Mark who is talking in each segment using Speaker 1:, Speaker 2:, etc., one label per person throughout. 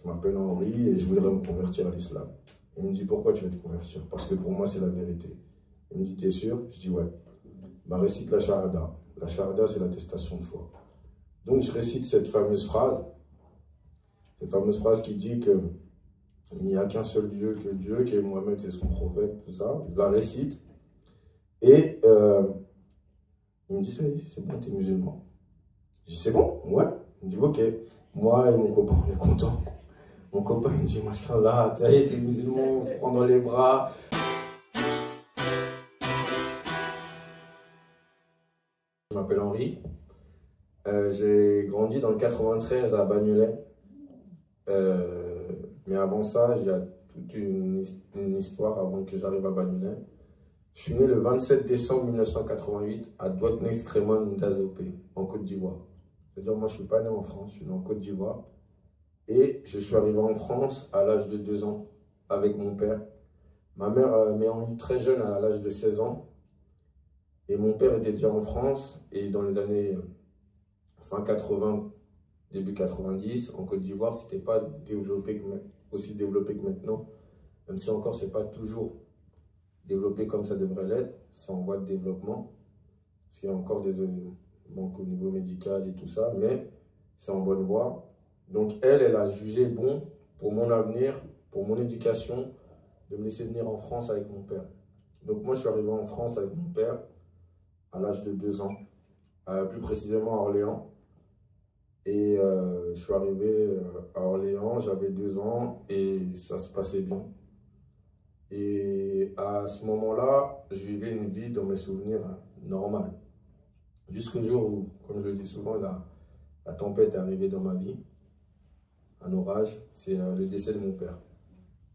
Speaker 1: Je m'appelle Henri et je voudrais me convertir à l'islam. Il me dit, pourquoi tu veux te convertir? Parce que pour moi, c'est la vérité. Il me dit, t'es sûr? Je dis, ouais. Bah, récite la Shahada. La Shahada, c'est l'attestation de foi. Donc, je récite cette fameuse phrase qui dit que il n'y a qu'un seul Dieu que Dieu, que Mohamed c'est son prophète, tout ça. Je la récite. Et il me dit, ça y est, c'est bon, t'es musulman. Je dis, c'est bon? Ouais. Il me dit, ok. Moi et mon copain, on est contents. Mon copain, il me dit, machallah, ça y est, t'es musulman, on se prend dans les bras. Je m'appelle Henri. J'ai grandi dans le 93 à Bagnolet. Mais avant ça, j'ai toute une histoire avant que j'arrive à Bagnolet. Je suis né le 27 décembre 1988 à Douarnenez-Crémone d'Azopé, en Côte d'Ivoire. C'est-à-dire, moi, je ne suis pas né en France, je suis né en Côte d'Ivoire. Et je suis arrivé en France à l'âge de 2 ans avec mon père. Ma mère m'a eu très jeune à l'âge de 16 ans. Et mon père était déjà en France. Et dans les années fin 80, début 90, en Côte d'Ivoire, ce n'était pas aussi développé que maintenant. Même si encore, ce n'est pas toujours développé comme ça devrait l'être. C'est en voie de développement. Parce qu'il y a encore des manques au niveau médical et tout ça. Mais c'est en bonne voie. Donc elle a jugé bon pour mon avenir, pour mon éducation, de me laisser venir en France avec mon père. Donc moi, je suis arrivé en France avec mon père à l'âge de 2 ans, plus précisément à Orléans. Et je suis arrivé à Orléans, j'avais 2 ans et ça se passait bien. Et à ce moment-là, je vivais une vie dans mes souvenirs normale. Jusqu'au jour où, comme je le dis souvent, la tempête est arrivée dans ma vie. Un orage, c'est le décès de mon père,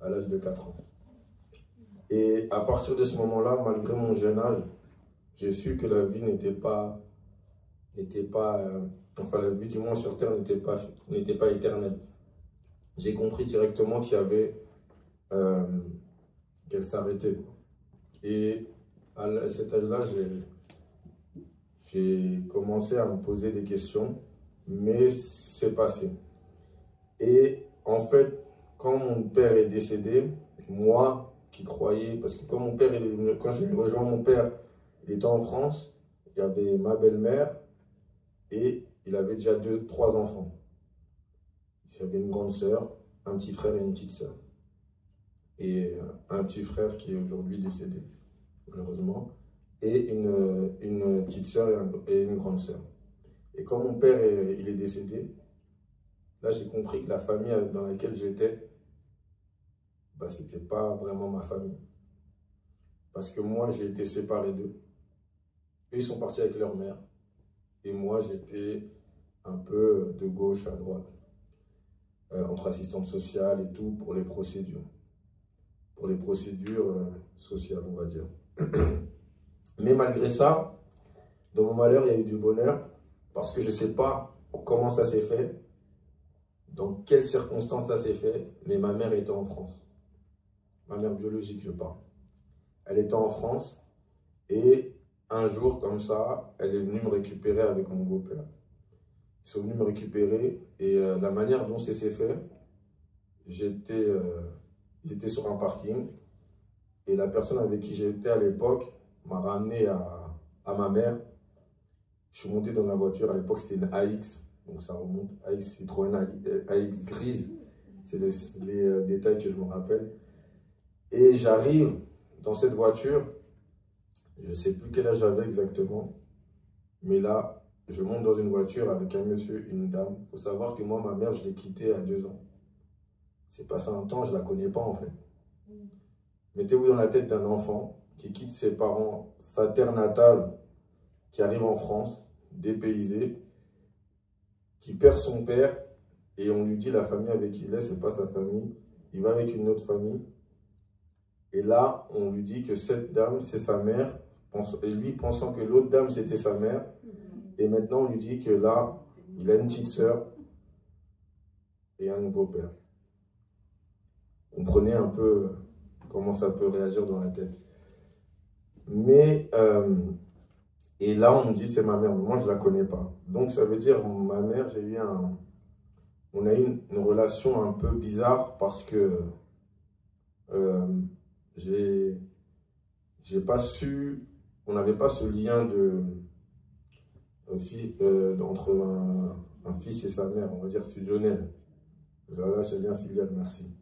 Speaker 1: à l'âge de 4 ans. Et à partir de ce moment-là, malgré mon jeune âge, j'ai su que la vie enfin la vie du moins sur Terre n'était pas éternelle. J'ai compris directement qu'il y avait, qu'elle s'arrêtait. Et à cet âge-là, j'ai commencé à me poser des questions, mais c'est passé. Et en fait, quand mon père est décédé, moi qui croyais, parce que quand j'ai rejoint mon père, il était en France, il y avait ma belle-mère et il avait déjà 3 enfants. J'avais une grande sœur, un petit frère et une petite sœur. Et un petit frère qui est aujourd'hui décédé, malheureusement, et une petite sœur et une grande sœur. Et quand mon père il est décédé, là, j'ai compris que la famille dans laquelle j'étais, bah, ce n'était pas vraiment ma famille. Parce que moi, j'ai été séparé d'eux. Eux, ils sont partis avec leur mère. Et moi, j'étais un peu de gauche à droite. Entre assistante sociale et tout, pour les procédures. Pour les procédures sociales, on va dire. Mais malgré ça, dans mon malheur, il y a eu du bonheur. Parce que je ne sais pas comment ça s'est fait. Dans quelles circonstances ça s'est fait, mais ma mère était en France. Ma mère biologique, je parle. Elle était en France et un jour, comme ça, elle est venue me récupérer avec mon beau-père. Ils sont venus me récupérer et la manière dont ça s'est fait, j'étais sur un parking et la personne avec qui j'étais à l'époque m'a ramené à ma mère. Je suis monté dans la voiture, à l'époque c'était une AX. Donc ça remonte, AX Citroën AX grise, c'est les détails que je me rappelle. Et j'arrive dans cette voiture, je ne sais plus quel âge j'avais exactement, mais là, je monte dans une voiture avec un monsieur et une dame. Il faut savoir que moi, ma mère, je l'ai quittée à 2 ans. C'est passé un temps, je ne la connais pas en fait. Mettez-vous dans la tête d'un enfant qui quitte ses parents, sa terre natale, qui arrive en France, dépaysé, qui perd son père, et on lui dit la famille avec qui il est, ce n'est pas sa famille. Il va avec une autre famille. Et là, on lui dit que cette dame, c'est sa mère, et lui pensant que l'autre dame, c'était sa mère. Et maintenant, on lui dit que là, il a une petite sœur et un nouveau père. Comprenez un peu comment ça peut réagir dans la tête. Mais, et là, on me dit c'est ma mère, mais moi, je ne la connais pas. Donc, ça veut dire, ma mère, j'ai eu on a eu une relation un peu bizarre parce que j'ai pas su, on n'avait pas ce lien entre un fils et sa mère, on va dire fusionnel. Voilà, ce lien filial, merci.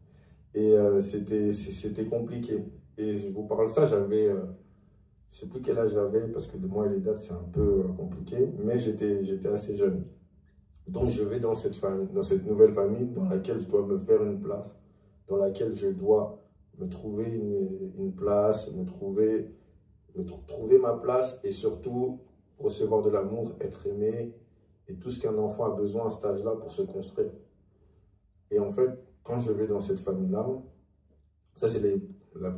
Speaker 1: Et c'était compliqué. Et je vous parle de ça, j'avais, je sais plus quel âge j'avais, parce que de moi et les dates, c'est un peu compliqué, mais j'étais assez jeune. Donc je vais dans cette nouvelle famille dans laquelle je dois me faire une place, dans laquelle je dois me trouver une place, trouver ma place et surtout recevoir de l'amour, être aimé et tout ce qu'un enfant a besoin à cet âge-là pour se construire. Et en fait, quand je vais dans cette famille-là, ça c'est la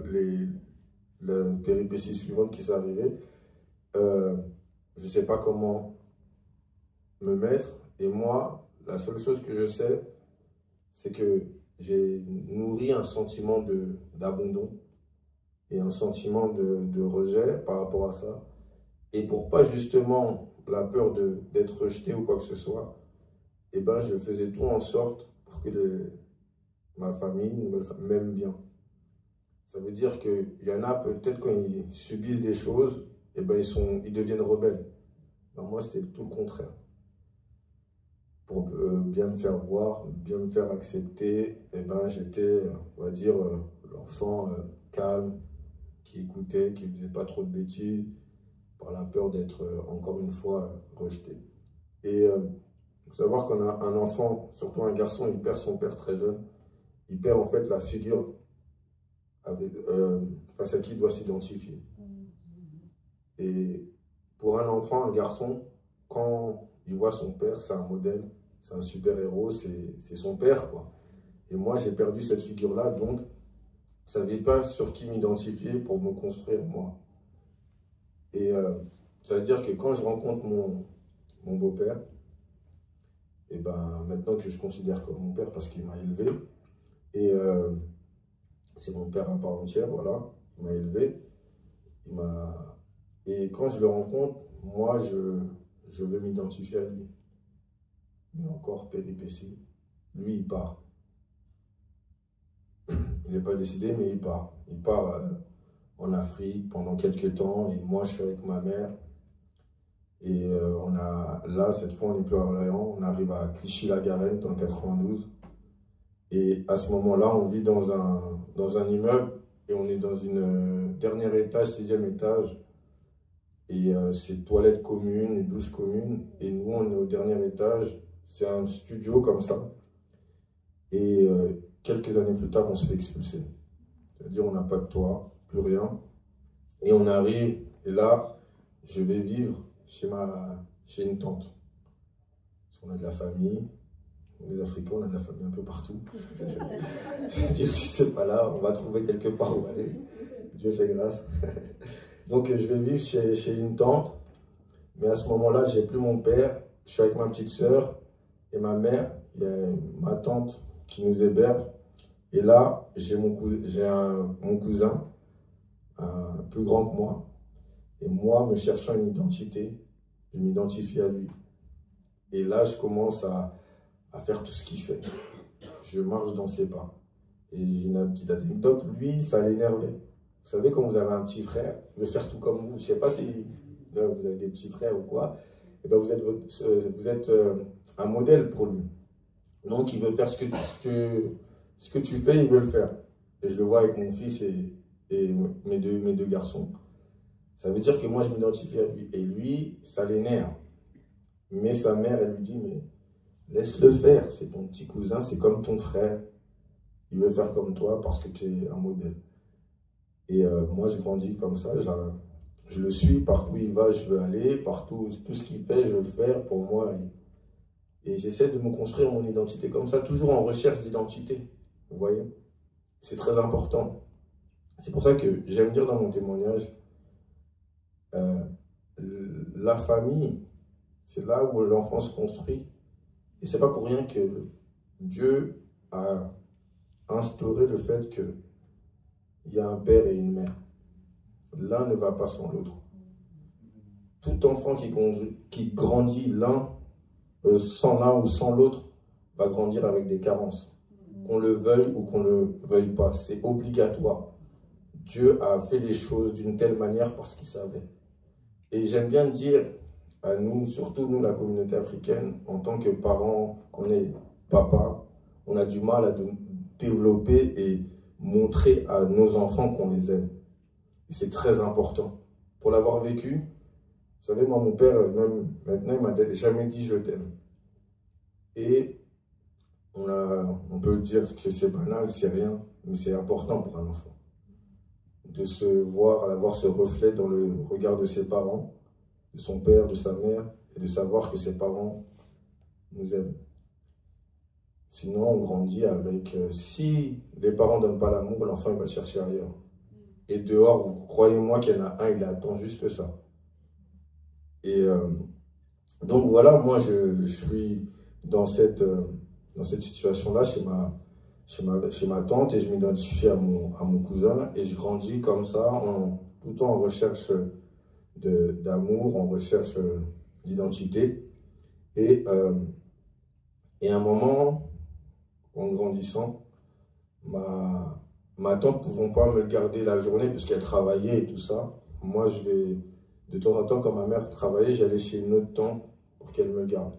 Speaker 1: péripétie suivante qui s'est arrivée. Je ne sais pas comment me mettre et moi, la seule chose que je sais, c'est que j'ai nourri un sentiment d'abandon et un sentiment de rejet par rapport à ça. Et pour pas justement la peur d'être rejeté ou quoi que ce soit, eh ben, je faisais tout en sorte pour que ma famille m'aime bien. Ça veut dire qu'il y en a peut-être quand ils subissent des choses, eh ben, ils deviennent rebelles. Ben, moi, c'était tout le contraire. Pour bien me faire voir, bien me faire accepter, eh ben, j'étais, on va dire, l'enfant calme, qui écoutait, qui ne faisait pas trop de bêtises, par la peur d'être, encore une fois, rejeté. Et il faut savoir qu'on a un enfant, surtout un garçon, il perd son père très jeune. Il perd en fait la figure face à qui il doit s'identifier. Et pour un enfant, un garçon, quand il voit son père, c'est un modèle, c'est un super-héros, c'est son père, quoi. Et moi, j'ai perdu cette figure-là, donc je ne savais pas sur qui m'identifier pour me construire, moi. Et ça veut dire que quand je rencontre mon beau-père, et ben, maintenant que je considère comme mon père parce qu'il m'a élevé, et c'est mon père à part entière, voilà, il m'a élevé, et quand je le rencontre, moi, je veux m'identifier à lui. Mais encore péripétie, lui, il part. Il n'est pas décidé, mais il part. Il part en Afrique pendant quelques temps, et moi, je suis avec ma mère. Et là, cette fois, on n'est plus à Orléans, on arrive à Clichy-la-Garenne, dans le 92. Et à ce moment-là, on vit dans un immeuble, et on est dans une dernier étage, 6e étage. Et c'est toilette commune, une douche commune. Et nous, on est au dernier étage. C'est un studio comme ça. Et quelques années plus tard, on se fait expulser. C'est-à-dire, on n'a pas de toit, plus rien. Et on arrive, et là, je vais vivre chez une tante. Parce qu'on a de la famille. Les Africains, on a de la famille un peu partout. Je veux dire, si c'est pas là, on va trouver quelque part où aller. Dieu fait grâce. Donc, je vais vivre chez une tante. Mais à ce moment-là, j'ai plus mon père. Je suis avec ma petite sœur et ma mère. Il y a ma tante qui nous héberge. Et là, j'ai mon cousin, plus grand que moi. Et moi, me cherchant une identité, je m'identifie à lui. Et là, je commence à faire tout ce qu'il fait. Je marche dans ses pas. Et j'ai une petite anecdote, lui, ça l'énervait. Vous savez, quand vous avez un petit frère, il veut faire tout comme vous. Je ne sais pas si vous avez des petits frères ou quoi. Et ben vous êtes un modèle pour lui. Donc, il veut faire ce que tu fais, il veut le faire. Et je le vois avec mon fils et mes deux garçons. Ça veut dire que moi, je m'identifie à lui. Et lui, ça l'énerve. Mais sa mère, elle lui dit, mais laisse-le faire. C'est ton petit cousin, c'est comme ton frère. Il veut faire comme toi parce que tu es un modèle. Et moi, je grandis comme ça. Je le suis partout où il va, je veux aller. Partout, tout ce qu'il fait, je veux le faire pour moi. Et j'essaie de me construire mon identité comme ça, toujours en recherche d'identité. Vous voyez? C'est très important. C'est pour ça que j'aime dire dans mon témoignage, la famille, c'est là où l'enfant se construit. Et c'est pas pour rien que Dieu a instauré le fait qu'il y a un père et une mère. L'un ne va pas sans l'autre. Tout enfant qui grandit sans l'un ou sans l'autre va grandir avec des carences. Qu'on le veuille ou qu'on ne le veuille pas, c'est obligatoire. Dieu a fait les choses d'une telle manière parce qu'il savait. Et j'aime bien dire à nous, surtout nous, la communauté africaine, en tant que parents, qu'on est papa, on a du mal à développer et montrer à nos enfants qu'on les aime. Et c'est très important. Pour l'avoir vécu, vous savez, moi, mon père, même maintenant, il m'a jamais dit « je t'aime ». Et on peut dire que c'est banal, c'est rien, mais c'est important pour un enfant. De se voir, d'avoir ce reflet dans le regard de ses parents, de son père, de sa mère, et de savoir que ses parents nous aiment. Sinon, on grandit avec... si les parents ne donnent pas l'amour, l'enfant il va le chercher ailleurs. Et dehors, vous croyez-moi qu'il y en a un, il attend juste ça. Et donc voilà, moi je suis dans cette situation-là chez ma tante et je m'identifie à mon cousin et je grandis comme ça, tout le temps en recherche d'amour, en recherche d'identité. Et à un moment, en grandissant, ma tante ne pouvant pas me le garder la journée puisqu'elle travaillait et tout ça, moi je vais, de temps en temps quand ma mère travaillait, j'allais chez une autre tante pour qu'elle me garde.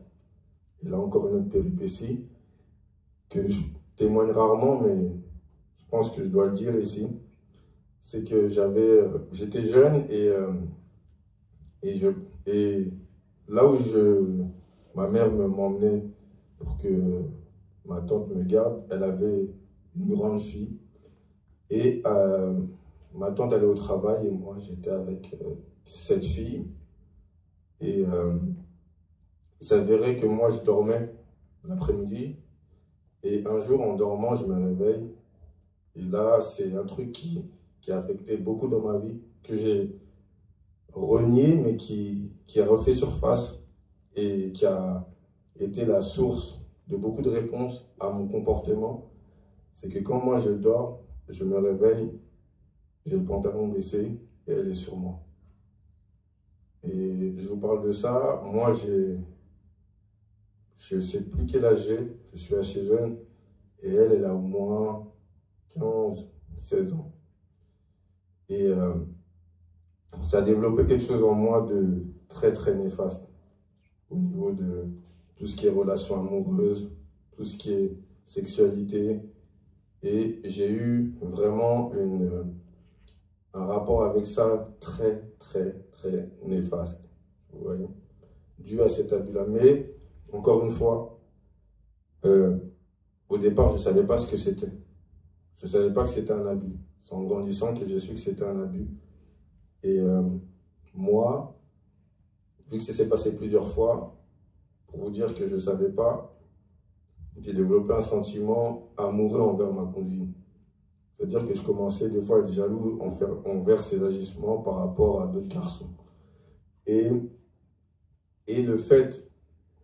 Speaker 1: Et là encore une autre péripétie que je témoigne rarement, mais je pense que je dois le dire ici, c'est que j'étais jeune et là où ma mère m'emmenait pour que ma tante me garde, elle avait une grande fille et ma tante allait au travail et moi j'étais avec cette fille et il s'avérait que moi je dormais l'après-midi et un jour en dormant je me réveille et là c'est un truc qui a affecté beaucoup dans ma vie, que j'ai renié mais qui a refait surface et qui a été la source de beaucoup de réponses à mon comportement. C'est que quand moi je dors, je me réveille, j'ai le pantalon baissé et elle est sur moi. Et je vous parle de ça, moi je ne sais plus quel âge j'ai, je suis assez jeune et elle a au moins 15, 16 ans. Et ça a développé quelque chose en moi de très très néfaste au niveau de tout ce qui est relations amoureuses, tout ce qui est sexualité. Et j'ai eu vraiment un rapport avec ça très très très néfaste, vous voyez, dû à cet abus-là. Mais, encore une fois, au départ, je ne savais pas ce que c'était. Je ne savais pas que c'était un abus. C'est en grandissant que j'ai su que c'était un abus. Et moi, vu que ça s'est passé plusieurs fois, pour vous dire que je ne savais pas, j'ai développé un sentiment amoureux envers ma conduite. C'est-à-dire que je commençais des fois à être jaloux envers ses agissements par rapport à d'autres garçons. Et le fait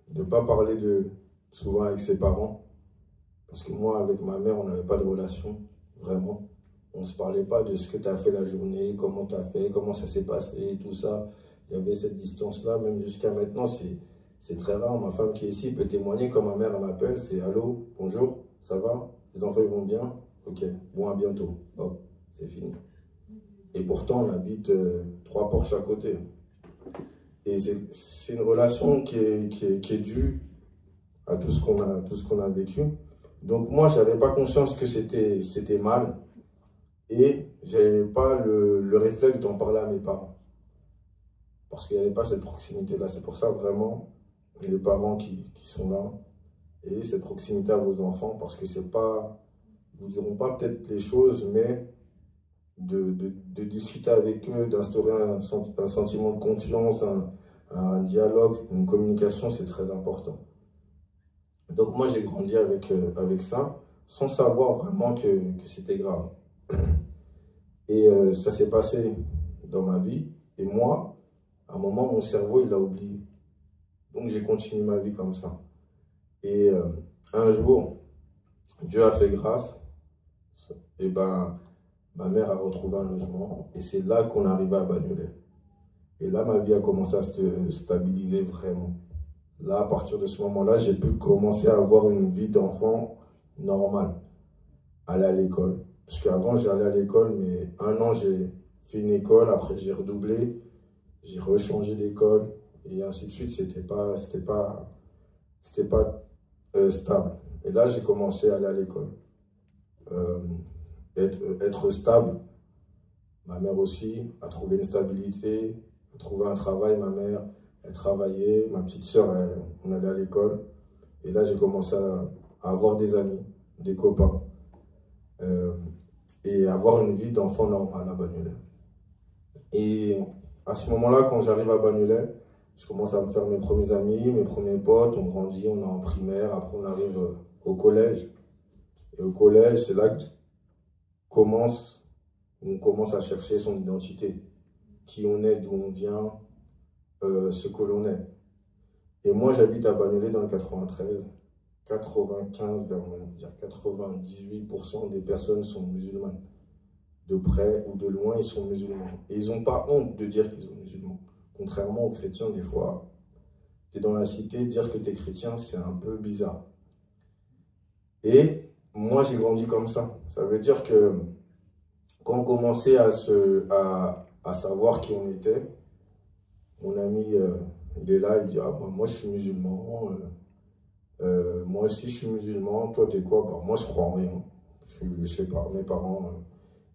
Speaker 1: de ne pas parler souvent avec ses parents, parce que moi, avec ma mère, on n'avait pas de relation, vraiment. On ne se parlait pas de ce que tu as fait la journée, comment tu as fait, comment ça s'est passé, tout ça. Il y avait cette distance-là, même jusqu'à maintenant, c'est très rare. Ma femme qui est ici peut témoigner quand ma mère m'appelle, c'est « Allô, bonjour, ça va? Les enfants ils vont bien? Ok, bon, à bientôt. » Hop, c'est fini. Et pourtant, on habite 3 porches à côté. Et c'est une relation qui est due à tout ce qu'on a vécu. Donc moi, je n'avais pas conscience que c'était mal. Et je n'avais pas le réflexe d'en parler à mes parents. Parce qu'il n'y avait pas cette proximité-là. C'est pour ça, vraiment, les parents qui sont là, et cette proximité à vos enfants, parce que c'est pas, vous ne diront pas peut-être les choses, mais de discuter avec eux, d'instaurer un sentiment de confiance, un dialogue, une communication, c'est très important. Donc moi, j'ai grandi avec ça, sans savoir vraiment que c'était grave. Et ça s'est passé dans ma vie, et moi, à un moment, mon cerveau, il a oublié. Donc j'ai continué ma vie comme ça. Et un jour, Dieu a fait grâce, et ben, ma mère a retrouvé un logement, et c'est là qu'on arrivait à Bagnolet. Et là, ma vie a commencé à se stabiliser vraiment. Là, à partir de ce moment-là, j'ai pu commencer à avoir une vie d'enfant normale. Aller à l'école. Parce qu'avant, j'allais à l'école, mais un an, j'ai fait une école, après j'ai redoublé, j'ai rechangé d'école, et ainsi de suite. C'était pas stable. Et là, j'ai commencé à aller à l'école. Euh, être stable, ma mère aussi, a trouvé une stabilité, a trouvé un travail, ma mère, elle travaillait, ma petite sœur, on allait à l'école. Et là, j'ai commencé à avoir des amis, des copains, euh, et avoir une vie d'enfant normal à Bagnolet. Et à ce moment-là, quand j'arrive à Bagnolet, je commence à me faire mes premiers amis, mes premiers potes, on grandit, on est en primaire, après on arrive au collège. Et au collège, c'est là on commence à chercher son identité, qui on est, d'où on vient, ce que l'on est. Et moi, j'habite à Bagnolet dans le 93. 95, vers même dire 98% des personnes sont musulmanes. De près ou de loin, ils sont musulmans. Et ils n'ont pas honte de dire qu'ils sont musulmans. Contrairement aux chrétiens, des fois, tu es dans la cité, dire que tu es chrétien, c'est un peu bizarre. Et moi, j'ai grandi comme ça. Ça veut dire que quand on commençait à savoir qui on était, mon ami, il est là, il dit, ah, bah, moi, je suis musulman. Moi aussi, je suis musulman. Toi, t'es quoi? Bah, moi, je crois en rien. Je sais pas, mes parents.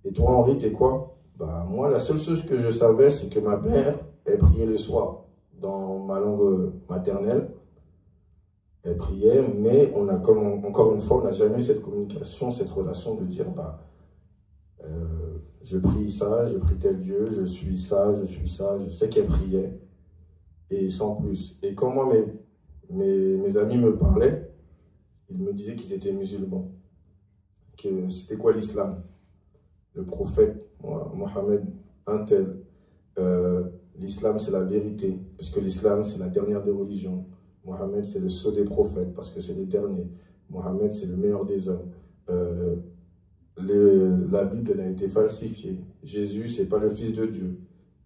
Speaker 1: Et toi, Henri, t'es quoi? Bah, moi, la seule chose que je savais, c'est que ma mère, elle priait le soir dans ma langue maternelle. Elle priait, mais on a, comme encore une fois, on n'a jamais eu cette communication, cette relation de dire, bah, je prie ça, je prie tel Dieu, je suis ça, je suis ça. Je sais qu'elle priait, et sans plus. Et quand moi, mes amis me parlaient, ils me disaient qu'ils étaient musulmans. Que c'était quoi l'islam? Le prophète, Mohammed, un tel. L'islam, c'est la vérité, parce que l'islam, c'est la dernière des religions. Mohammed, c'est le sceau des prophètes, parce que c'est le dernier. Mohammed, c'est le meilleur des hommes. La Bible, elle a été falsifiée. Jésus, c'est pas le Fils de Dieu.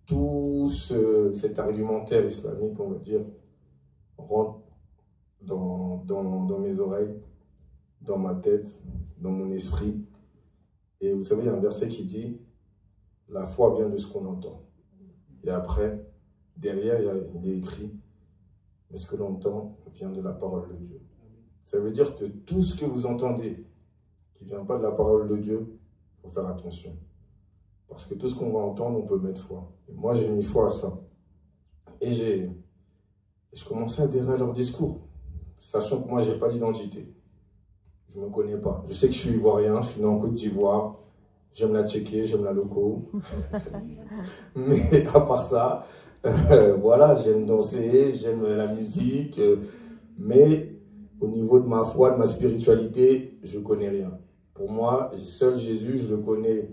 Speaker 1: Tout cet argumentaire islamique, on va dire, rentre dans mes oreilles, dans ma tête, dans mon esprit. Et vous savez, il y a un verset qui dit, la foi vient de ce qu'on entend. Et après, derrière, il est écrit, mais ce que l'on entend vient de la parole de Dieu. Ça veut dire que tout ce que vous entendez qui ne vient pas de la parole de Dieu, il faut faire attention. Parce que tout ce qu'on va entendre, on peut mettre foi. Et moi, j'ai mis foi à ça. Et je commençais à adhérer à leur discours, sachant que moi, je n'ai pas d'identité. Je ne me connais pas. Je sais que je suis ivoirien, je suis né en Côte d'Ivoire. J'aime la tchéké, j'aime la loco. Mais à part ça, voilà, j'aime danser, j'aime la musique. Mais au niveau de ma foi, de ma spiritualité, je ne connais rien. Pour moi, seul Jésus, je le connais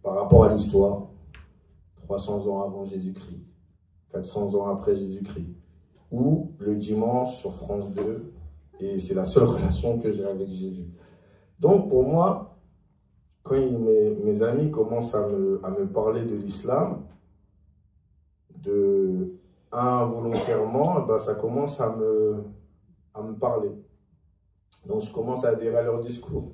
Speaker 1: par rapport à l'histoire. 300 ans avant Jésus-Christ, 400 ans après Jésus-Christ. Ou le dimanche sur France 2. Et c'est la seule relation que j'ai avec Jésus. Donc pour moi, quand mes amis commencent à me parler de l'islam, involontairement, ben, ça commence à me parler. Donc je commence à adhérer à leur discours.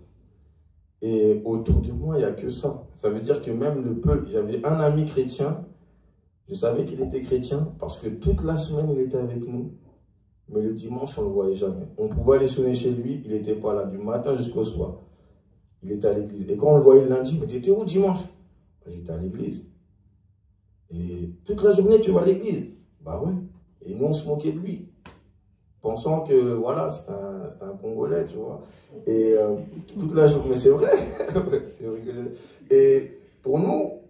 Speaker 1: Et autour de moi, il n'y a que ça. Ça veut dire que même le peuple, j'avais un ami chrétien, je savais qu'il était chrétien parce que toute la semaine, il était avec nous. Mais le dimanche, on ne le voyait jamais. On pouvait aller sonner chez lui, il n'était pas là, du matin jusqu'au soir. Il était à l'église. Et quand on le voyait le lundi, mais t'étais où dimanche? J'étais à l'église. Et toute la journée, tu vas à l'église? Bah ouais. Et nous, on se moquait de lui. Pensant que, voilà, c'est un Congolais, tu vois. Et toute la journée, mais c'est vrai. Et pour nous,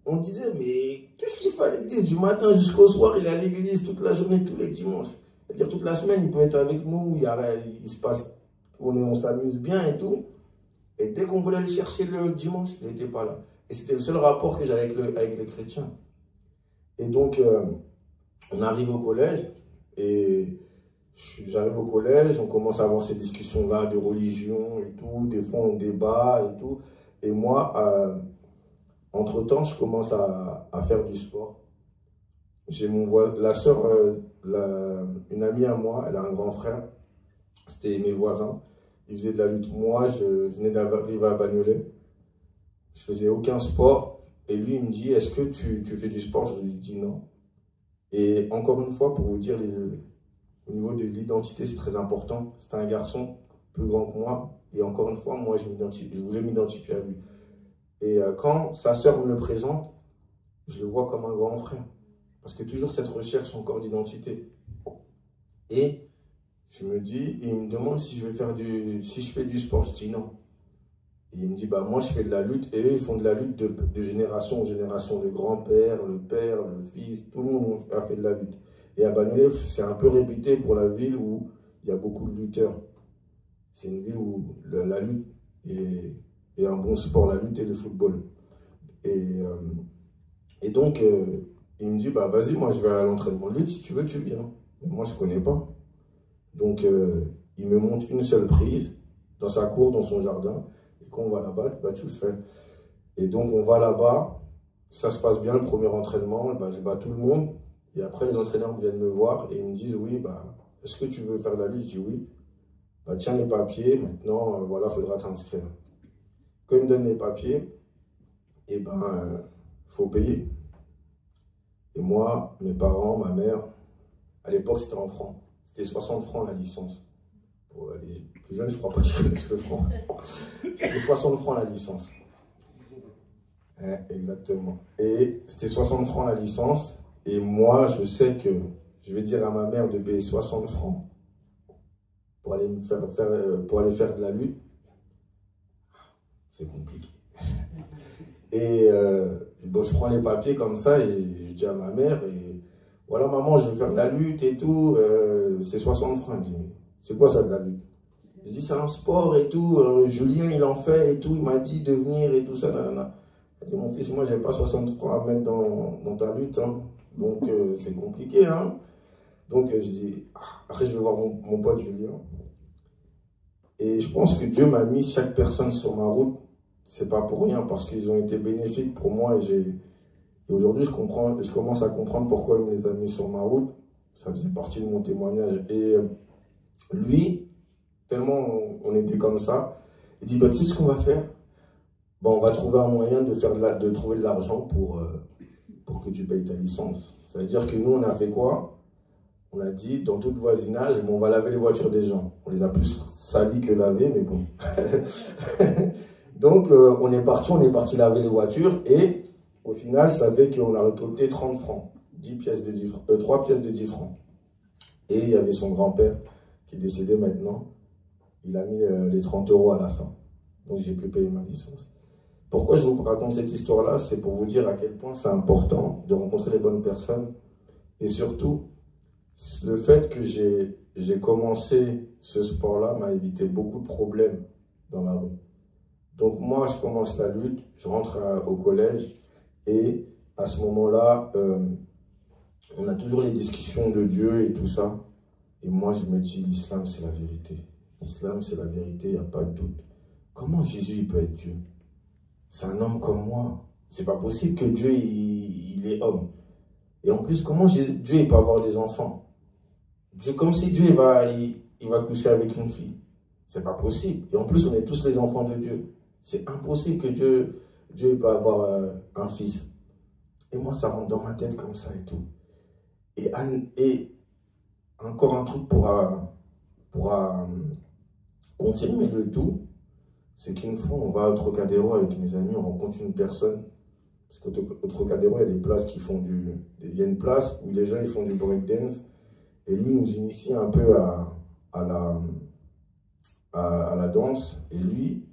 Speaker 1: on disait, mais qu'est-ce qu'il fait à l'église? Du matin jusqu'au soir, il est à l'église toute la journée, tous les dimanches. C'est-à-dire toute la semaine, il peut être avec nous, il se passe, on s'amuse bien et tout. Et dès qu'on voulait le chercher le dimanche, il n'était pas là. Et c'était le seul rapport que j'avais avec les chrétiens. Et donc, on arrive au collège, et j'arrive au collège, on commence à avoir ces discussions-là de religion et tout, des fois on débat et tout. Et moi, entre-temps, je commence à faire du sport. J'ai la sœur une amie à moi, elle a un grand frère, c'était mes voisins, ils faisaient de la lutte. Moi, je venais d'arriver à Bagnolet, je faisais aucun sport, et lui, il me dit, est-ce que tu fais du sport? Je lui dis non. Et encore une fois, pour vous dire, au niveau de l'identité, c'est très important. C'était un garçon plus grand que moi, et encore une fois, moi, je voulais m'identifier à lui. Et quand sa sœur me le présente, je le vois comme un grand frère. Parce que toujours cette recherche encore d'identité. Et je me dis, il me demande si je fais du sport. Je dis non. Et il me dit, bah moi je fais de la lutte. Et eux, ils font de la lutte de génération en génération. Le grand-père, le père, le fils, tout le monde a fait de la lutte. Et à Bagnolet, c'est un peu réputé pour la ville où il y a beaucoup de lutteurs. C'est une ville où la lutte est un bon sport, la lutte et le football. Et donc, il me dit, bah vas-y, moi je vais à l'entraînement de lutte, si tu veux, tu viens. Mais moi, je ne connais pas. Donc, il me montre une seule prise dans sa cour, dans son jardin. Et quand on va là-bas, bah, tu le fais. Et donc, on va là-bas. Ça se passe bien, le premier entraînement. Bah, je bats tout le monde. Et après, les entraîneurs viennent me voir et ils me disent, oui, bah, est-ce que tu veux faire de la lutte? Je dis oui. Bah, tiens les papiers. Maintenant, voilà, il faudra t'inscrire. Quand ils me donnent les papiers, et ben, faut payer. Et moi, mes parents, ma mère, à l'époque, c'était en francs. C'était 60 francs la licence. Pour les plus jeunes, je ne crois pas qu'ils connaissent le franc. C'était 60 francs la licence. Exactement. Et c'était 60 francs la licence. Et moi, je sais que je vais dire à ma mère de payer 60 francs pour aller pour aller faire de la lutte. C'est compliqué. Et bon, je prends les papiers comme ça et je dis à ma mère, et voilà maman, je veux faire de la lutte et tout, c'est 60 francs. Elle me dit, c'est quoi ça de la lutte? Je dis, c'est un sport et tout, Julien il en fait et tout, il m'a dit de venir et tout ça. Nanana. Elle dit, mon fils, moi j'ai pas 60 francs à mettre dans ta lutte, hein. Donc c'est compliqué. Hein. Donc je dis, après je vais voir mon pote Julien. Et je pense que Dieu m'a mis chaque personne sur ma route. C'est pas pour rien, parce qu'ils ont été bénéfiques pour moi et aujourd'hui je commence à comprendre pourquoi il me les a mis sur ma route. Ça faisait partie de mon témoignage. Et lui, tellement on était comme ça, il dit, bah, tu sais ce qu'on va faire? Bah, on va trouver un moyen de trouver de l'argent pour que tu payes ta licence. Ça veut dire que nous, on a fait quoi? On a dit, dans tout le voisinage, bon, on va laver les voitures des gens. On les a plus salis que lavés, mais bon. Donc, on est parti laver les voitures et au final, ça fait qu'on a récolté 30 francs, 3 pièces de 10 francs. Et il y avait son grand-père qui est décédé maintenant. Il a mis les 30 € à la fin. Donc, j'ai pu payer ma licence. Pourquoi je vous raconte cette histoire-là? C'est pour vous dire à quel point c'est important de rencontrer les bonnes personnes. Et surtout, le fait que j'ai commencé ce sport-là m'a évité beaucoup de problèmes dans la rue. Donc moi, je commence la lutte, je rentre au collège et à ce moment-là, on a toujours les discussions de Dieu et tout ça. Et moi, je me dis, l'islam, c'est la vérité. L'islam, c'est la vérité, il n'y a pas de doute. Comment Jésus il peut être Dieu? C'est un homme comme moi. C'est pas possible que Dieu, il est homme. Et en plus, comment Dieu il peut avoir des enfants? Comme si Dieu il va coucher avec une fille. C'est pas possible. Et en plus, on est tous les enfants de Dieu. C'est impossible que Dieu peut avoir un fils. Et moi, ça rentre dans ma tête comme ça et tout. Et encore un truc pour confirmer le tout, c'est qu'une fois, on va au Trocadéro avec mes amis, on rencontre une personne. Parce qu'au Trocadéro, il y a des places qui font il y a une place où les gens ils font du breakdance. Et lui, il nous initie un peu à la danse. Et lui,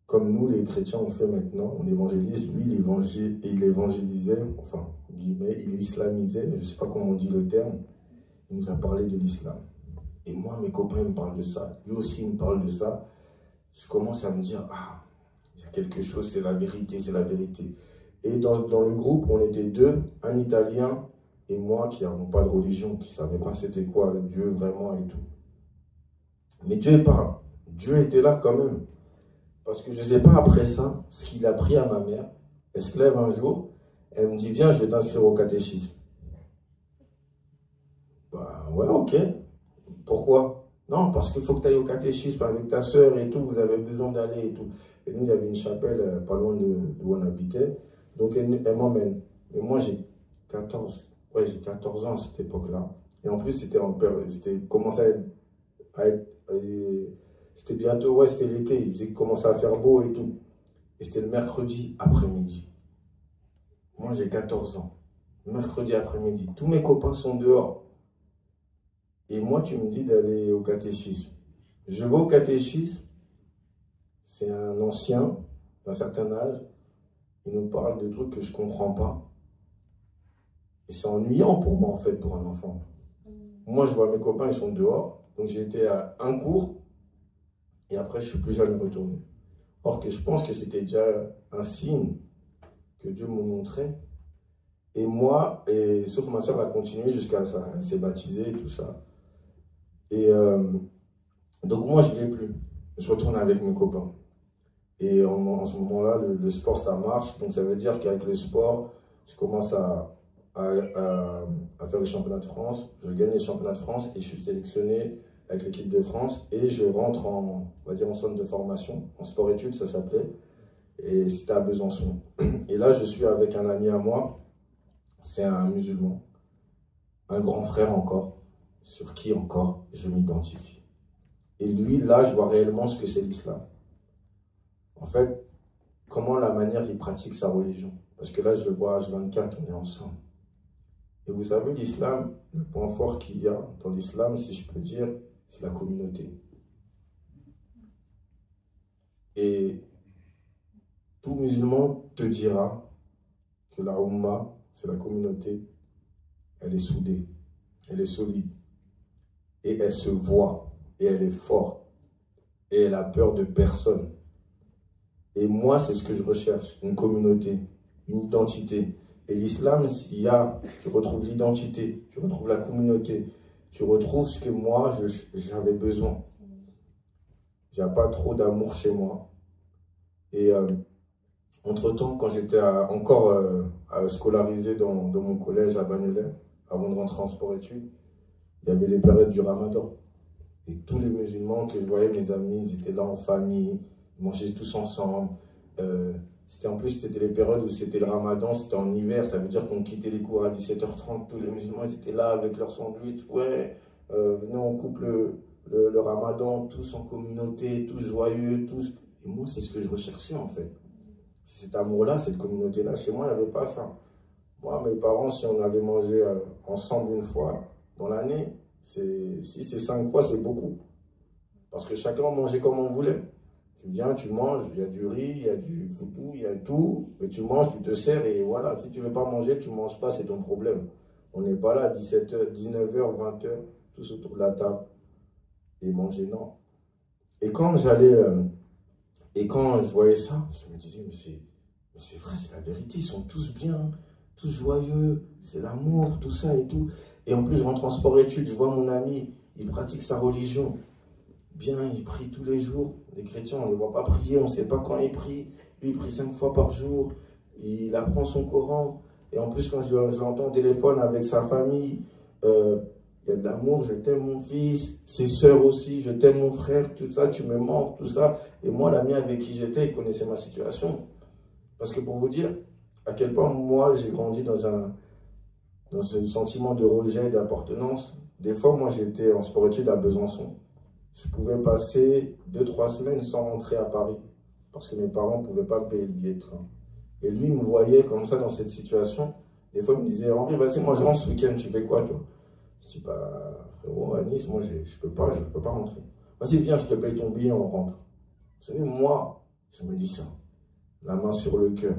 Speaker 1: comme nous, les chrétiens, on fait maintenant, on évangélise. Lui, il évangélisait, enfin, guillemets, il islamisait, je ne sais pas comment on dit le terme. Il nous a parlé de l'islam. Et moi, mes copains me parlent de ça. Lui aussi, il me parle de ça. Je commence à me dire, ah, il y a quelque chose, c'est la vérité, c'est la vérité. Et dans le groupe, on était deux, un Italien et moi qui n'avons pas de religion, qui ne savaient pas c'était quoi Dieu vraiment et tout. Mais Dieu parle. Dieu était là quand même. Parce que je ne sais pas après ça, ce qu'il a pris à ma mère. Elle se lève un jour, elle me dit, viens, je vais t'inscrire au catéchisme. Ah ouais, ok. Pourquoi? Non, parce qu'il faut que tu ailles au catéchisme avec ta soeur et tout, vous avez besoin d'aller et tout. Et nous, il y avait une chapelle pas loin d'où on habitait. Donc, elle m'emmène. Et moi, j'ai 14, ouais, j'ai 14 ans à cette époque-là. Et en plus, c'était commençait c'était bientôt, ouais, c'était l'été. Il commençait à faire beau et tout. Et c'était le mercredi après-midi. Moi, j'ai 14 ans. Mercredi après-midi. Tous mes copains sont dehors. Et moi, tu me dis d'aller au catéchisme. Je vais au catéchisme. C'est un ancien d'un certain âge. Il nous parle de trucs que je ne comprends pas. Et c'est ennuyant pour moi, en fait, pour un enfant. Moi, je vois mes copains, ils sont dehors. Donc, j'ai été à un cours. Et après, je ne suis plus jamais retourné. Or que je pense que c'était déjà un signe que Dieu me montrait. Et moi, sauf ma soeur, elle a continué jusqu'à ça. Elle s'est baptisée et tout ça. Et donc, moi, je ne vais plus. Je retourne avec mes copains. Et en ce moment-là, le sport, ça marche. Donc, ça veut dire qu'avec le sport, je commence à faire les championnats de France. Je gagne les championnats de France et je suis sélectionné avec l'équipe de France. Et je rentre on va dire, en centre de formation, en sport-études, ça s'appelait. Et c'était à Besançon. Et là, je suis avec un ami à moi. C'est un musulman. Un grand frère encore. Sur qui encore je m'identifie. Et lui, là, je vois réellement ce que c'est l'islam. En fait, comment la manière il pratique sa religion. Parce que là, je le vois H24, on est ensemble. Et vous savez, l'islam, le point fort qu'il y a dans l'islam, si je peux dire, c'est la communauté. Et tout musulman te dira que la Ummah, c'est la communauté, elle est soudée, elle est solide, et elle se voit, et elle est forte, et elle a peur de personne. Et moi, c'est ce que je recherche, une communauté, une identité. Et l'islam, tu retrouves l'identité, tu retrouves la communauté, tu retrouves ce que moi, j'avais besoin. Il n'y a pas trop d'amour chez moi. Et entre-temps, quand j'étais encore scolarisé dans mon collège à Bagnolet, avant de rentrer en sport-études, il y avait les périodes du Ramadan. Et tous les musulmans que je voyais, mes amis, ils étaient là en famille, ils mangeaient tous ensemble. En plus, c'était les périodes où c'était le Ramadan, c'était en hiver, ça veut dire qu'on quittait les cours à 17h30, tous les musulmans ils étaient là avec leur sandwich, ouais, venez on coupe le Ramadan, tous en communauté, tous joyeux, tous. Et moi, c'est ce que je recherchais en fait. Cet amour-là, cette communauté-là, chez moi, il n'y avait pas ça. Moi, mes parents, si on avait mangé ensemble une fois dans l'année, si c'est 5 fois, c'est beaucoup. Parce que chacun mangeait comme on voulait. Tu viens, tu manges, il y a du riz, il y a du foufou, il y a tout. Mais tu manges, tu te sers et voilà. Si tu ne veux pas manger, tu ne manges pas, c'est ton problème. On n'est pas là à 17h, 19h, 20h, tous autour de la table. Et manger, non. Et quand quand je voyais ça, je me disais, mais c'est vrai, c'est la vérité. Ils sont tous bien, tous joyeux, c'est l'amour, tout ça et tout. Et en plus, je rentre en sport-études, je vois mon ami, il pratique sa religion. Bien, il prie tous les jours. Les chrétiens, on ne les voit pas prier, on ne sait pas quand il prie. Lui, il prie 5 fois par jour. Il apprend son Coran. Et en plus, quand je l'entends au téléphone avec sa famille, il y a de l'amour, je t'aime mon fils, ses sœurs aussi, je t'aime mon frère, tout ça, tu me manques, tout ça. Et moi, l'ami avec qui j'étais, il connaissait ma situation. Parce que pour vous dire à quel point moi, j'ai grandi dans ce sentiment de rejet, d'appartenance. Des fois, moi, j'étais en sport-études à Besançon. Je pouvais passer 2-3 semaines sans rentrer à Paris parce que mes parents ne pouvaient pas me payer le billet de train. Et lui, il me voyait comme ça dans cette situation. Des fois, il me disait, Henri, vas-y, moi je rentre ce week-end, tu fais quoi toi? Je dis, bah frérot, à Nice, moi je peux pas rentrer. Vas-y, viens, je te paye ton billet, on rentre. Vous savez, moi, je me dis ça, la main sur le cœur,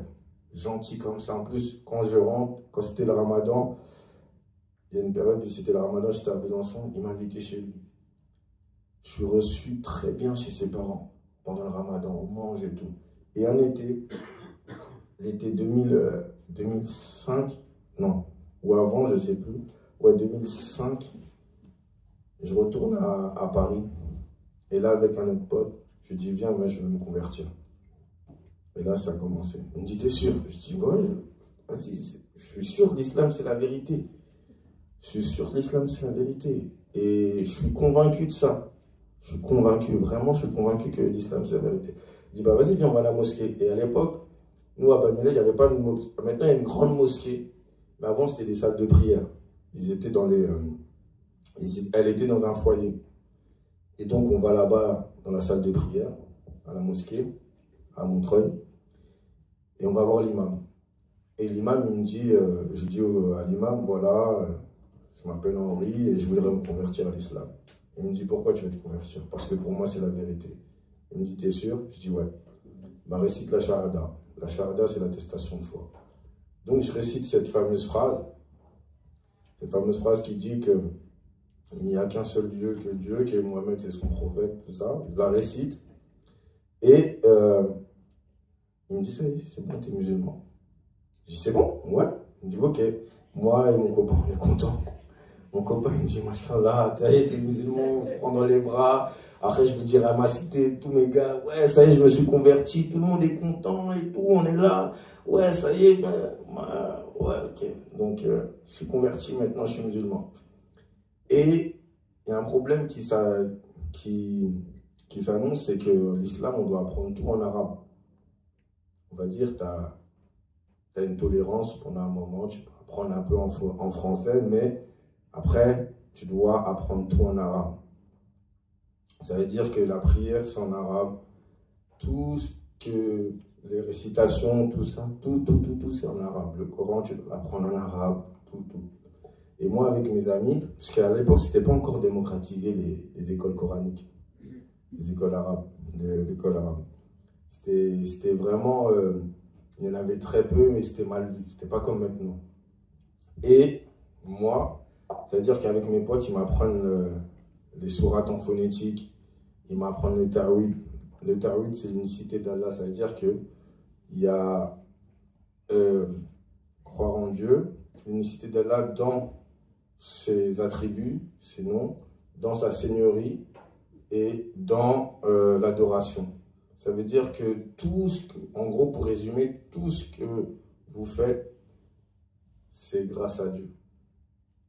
Speaker 1: gentil comme ça. En plus, quand je rentre, quand c'était le Ramadan, il y a une période où c'était le Ramadan, j'étais à Besançon, il m'a invité chez lui. Je suis reçu très bien chez ses parents pendant le Ramadan, on mange et tout. Et un été, l'été 2005, non, ou avant, je ne sais plus, ouais, 2005, je retourne à Paris. Et là, avec un autre pote, je dis, viens, moi, je veux me convertir. Et là, ça a commencé. Il me dit, t'es sûr? Je dis, ouais, vas-y, je suis sûr que l'islam, c'est la vérité. Je suis sûr que l'islam, c'est la vérité. Et je suis convaincu de ça. Je suis convaincu, vraiment, je suis convaincu que l'islam, c'est la vérité. Il dit, bah vas-y, viens, on va à la mosquée. Et à l'époque, nous, à Bamilé, il n'y avait pas de mosquée. Maintenant, il y a une grande mosquée. Mais avant, c'était des salles de prière. Ils étaient dans les... elle était dans un foyer. Et donc, on va là-bas, dans la salle de prière, à la mosquée, à Montreuil. Et on va voir l'imam. Et l'imam, il me dit, je dis à l'imam, voilà, je m'appelle Henri et je voudrais me convertir à l'islam. Il me dit, pourquoi tu veux te convertir? Parce que pour moi, c'est la vérité. Il me dit, t'es sûr? Je dis, ouais. Bah, récite la Shahada. La Shahada, c'est l'attestation de foi. Donc, je récite cette fameuse phrase qui dit que il n'y a qu'un seul Dieu que Dieu, que Mohamed, c'est son prophète, tout ça. Je la récite. Et il me dit, ça y est, c'est bon, t'es musulman. Je dis, c'est bon? Ouais. Il me dit, ok. Moi et mon copain, on est contents. Mon copain, il me dit, machallah, ça y est, t'es musulman, on se prend dans les bras. Après, je veux dire à ma cité, tous mes gars, ouais, ça y est, je me suis converti, tout le monde est content et tout, on est là. Ouais, ça y est, ben, ouais, ok. Donc, je suis converti, maintenant, je suis musulman. Et il y a un problème qui s'annonce, c'est que l'islam, on doit apprendre tout en arabe. On va dire, tu as une tolérance pendant un moment, tu peux apprendre un peu en français, mais après, tu dois apprendre tout en arabe. Ça veut dire que la prière, c'est en arabe. Tout ce que les récitations, tout ça, tout, c'est en arabe. Le Coran, tu dois l'apprendre en arabe, tout. Et moi, avec mes amis, parce qu'à l'époque, c'était pas encore démocratisé les écoles coraniques, les écoles arabes, l'école arabe. C'était vraiment, il y en avait très peu, mais c'était mal vu. C'était pas comme maintenant. Et moi, ça veut dire qu'avec mes potes, ils m'apprennent les sourates en phonétique, ils m'apprennent le taouid. Le taouid, c'est l'unicité d'Allah. Ça veut dire qu'il y a croire en Dieu, l'unicité d'Allah dans ses attributs, ses noms, dans sa seigneurie et dans l'adoration. Ça veut dire que en gros, pour résumer, tout ce que vous faites, c'est grâce à Dieu.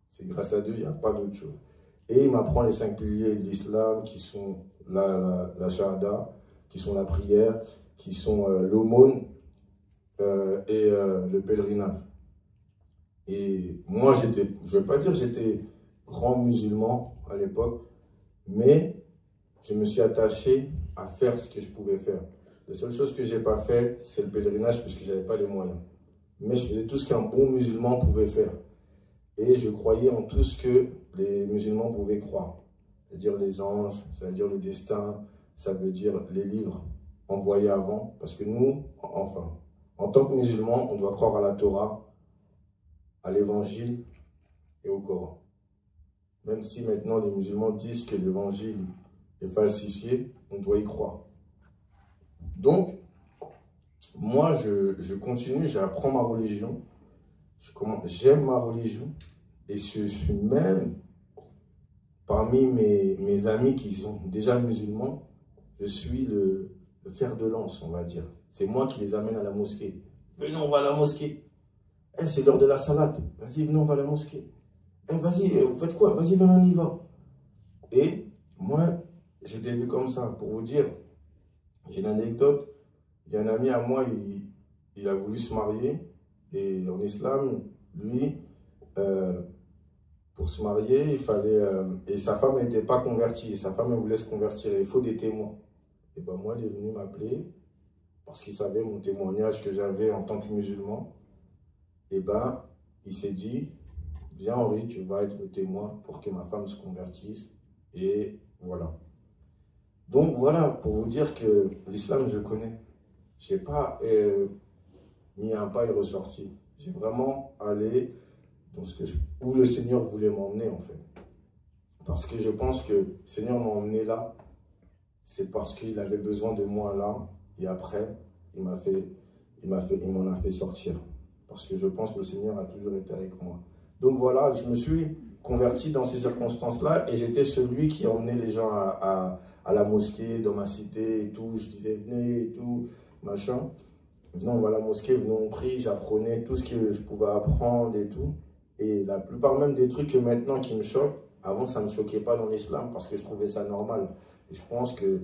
Speaker 1: C'est grâce à Dieu, il n'y a pas d'autre chose. Et il m'apprend les 5 piliers de l'islam qui sont la shahada, qui sont la prière, qui sont l'aumône et le pèlerinage. Et moi, je ne vais pas dire que j'étais grand musulman à l'époque, mais je me suis attaché à faire ce que je pouvais faire. La seule chose que je n'ai pas fait, c'est le pèlerinage, puisque je n'avais pas les moyens. Mais je faisais tout ce qu'un bon musulman pouvait faire. Et je croyais en tout ce que les musulmans pouvaient croire. C'est-à-dire les anges, ça veut dire le destin, ça veut dire les livres envoyés avant. Parce que nous, enfin, en tant que musulmans, on doit croire à la Torah, à l'évangile et au Coran. Même si maintenant les musulmans disent que l'évangile est falsifié, on doit y croire. Donc, moi, je continue, j'apprends ma religion, j'aime ma religion, et je suis même, parmi mes amis qui sont déjà musulmans, je suis le fer de lance, on va dire. C'est moi qui les amène à la mosquée. Venez, on va à la mosquée. Eh, c'est l'heure de la salade. Vas-y, venez, on va à la mosquée. Eh, vas-y, vous faites quoi? Vas-y, venez, on y va. Et moi, j'étais vu comme ça. Pour vous dire, j'ai une anecdote. Il y a un ami à moi, il a voulu se marier. Et en islam, lui, pour se marier, il fallait... et sa femme n'était pas convertie. Et sa femme, elle voulait se convertir. Et il faut des témoins. Et ben moi, il est venu m'appeler parce qu'il savait mon témoignage que j'avais en tant que musulman. Et ben, il s'est dit, viens Henri, tu vas être le témoin pour que ma femme se convertisse. Et voilà. Donc voilà, pour vous dire que l'islam, je connais. Je n'ai pas mis un pas et ressorti. J'ai vraiment allé dans où le Seigneur voulait m'emmener en fait. Parce que je pense que le Seigneur m'a emmené là, c'est parce qu'il avait besoin de moi là. Et après, il m'en a fait sortir. Parce que je pense que le Seigneur a toujours été avec moi. Donc voilà, je me suis converti dans ces circonstances-là et j'étais celui qui emmenait les gens à la mosquée, dans ma cité et tout. Je disais, venez et tout, machin. Venons, on va à la mosquée, venons, on prie. J'apprenais tout ce que je pouvais apprendre et tout. Et la plupart même des trucs que maintenant qui me choquent, avant ça ne me choquait pas dans l'islam parce que je trouvais ça normal. Et je pense que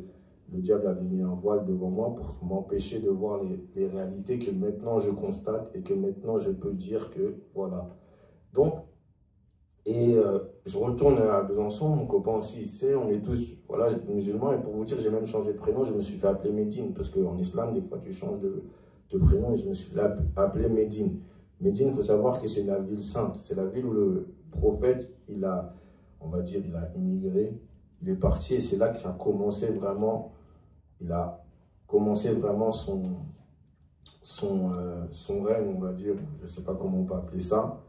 Speaker 1: le diable avait mis un voile devant moi pour m'empêcher de voir les réalités que maintenant je constate et que maintenant je peux dire que voilà. Donc, je retourne à Besançon, mon copain aussi il sait, on est tous voilà, musulmans. Et pour vous dire, j'ai même changé de prénom, je me suis fait appeler Médine. Parce qu'en islam, des fois, tu changes de prénom et je me suis fait appeler Médine. Médine, il faut savoir que c'est la ville sainte. C'est la ville où le prophète, il a, on va dire, il a immigré. Il est parti et c'est là que ça a commencé vraiment. Il a commencé vraiment son règne, on va dire. Je ne sais pas comment on peut appeler ça.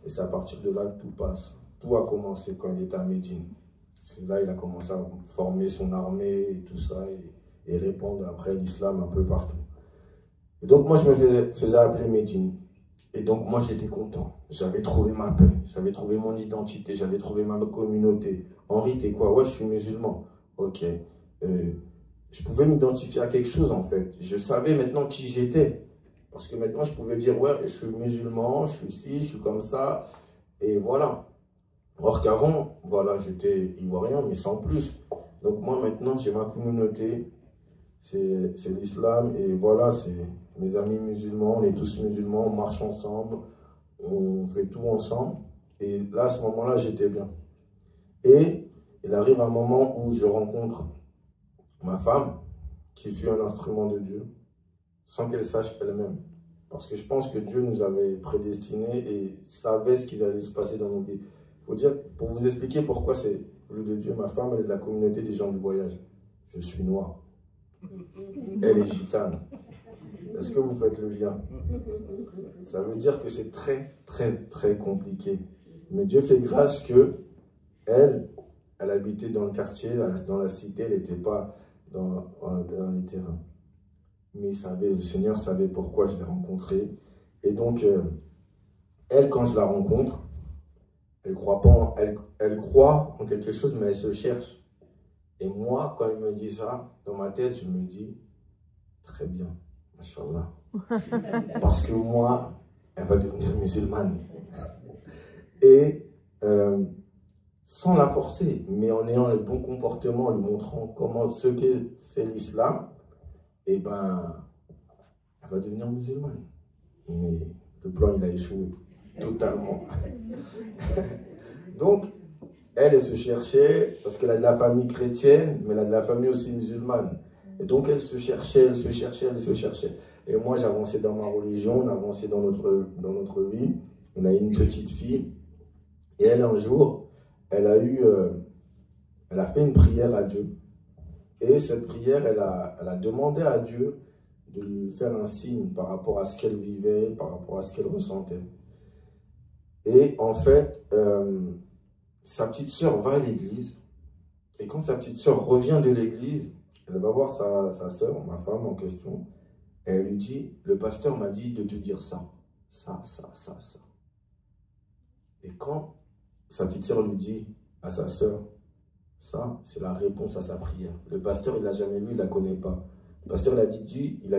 Speaker 1: Et c'est à partir de là que tout passe. Tout a commencé quand il était à Médine. Parce que là, il a commencé à former son armée et tout ça, et répandre après l'islam un peu partout. Et donc, moi, je me faisais appeler Médine. Et donc, moi, j'étais content. J'avais trouvé ma paix, j'avais trouvé mon identité, j'avais trouvé ma communauté. Henri, t'es quoi? Ouais, je suis musulman. Ok. Je pouvais m'identifier à quelque chose, en fait. Je savais maintenant qui j'étais. Parce que maintenant, je pouvais dire, ouais, je suis musulman, je suis ci, je suis comme ça. Et voilà. Or qu'avant, voilà, j'étais ivoirien, mais sans plus. Donc moi, maintenant, j'ai ma communauté. C'est l'islam. Et voilà, c'est mes amis musulmans. On est tous musulmans, on marche ensemble. On fait tout ensemble. Et là, à ce moment-là, j'étais bien. Et il arrive un moment où je rencontre ma femme, qui fut un instrument de Dieu, sans qu'elle sache elle-même. Parce que je pense que Dieu nous avait prédestinés et savait ce qui allait se passer dans nos vies. Il faut dire, pour vous expliquer pourquoi c'est le de Dieu, ma femme, elle est de la communauté des gens du voyage. Je suis noir. Elle est gitane. Est-ce que vous faites le lien? Ça veut dire que c'est très, très, très compliqué. Mais Dieu fait grâce que elle habitait dans le quartier, dans la cité, elle n'était pas dans les terrains. Mais le Seigneur savait pourquoi je l'ai rencontrée. Et donc, elle, quand je la rencontre, elle croit pas elle croit en quelque chose, mais elle se cherche. Et moi, quand elle me dit ça, dans ma tête, je me dis, très bien, machallah. Parce que moi, elle va devenir musulmane. Et sans la forcer, mais en ayant le bon comportement, en lui montrant comment ce qu'est c'est l'islam, et ben, elle va devenir musulmane. Mais le plan, il a échoué totalement. Donc, elle se cherchait, parce qu'elle a de la famille chrétienne, mais elle a de la famille aussi musulmane. Et donc, elle se cherchait, elle se cherchait, elle se cherchait. Et moi, j'avançais dans ma religion, on avançait dans notre vie. On a eu une petite fille. Et elle, un jour, elle a fait une prière à Dieu. Et cette prière, elle a demandé à Dieu de lui faire un signe par rapport à ce qu'elle vivait, par rapport à ce qu'elle ressentait. Et en fait, sa petite sœur va à l'église. Et quand sa petite sœur revient de l'église, elle va voir sa sœur, ma femme en question. Et elle lui dit, le pasteur m'a dit de te dire ça, ça, ça, ça, ça. Et quand sa petite sœur lui dit à sa sœur, ça, c'est la réponse à sa prière. Le pasteur, il ne l'a jamais vu, il ne la connaît pas. Le pasteur, il a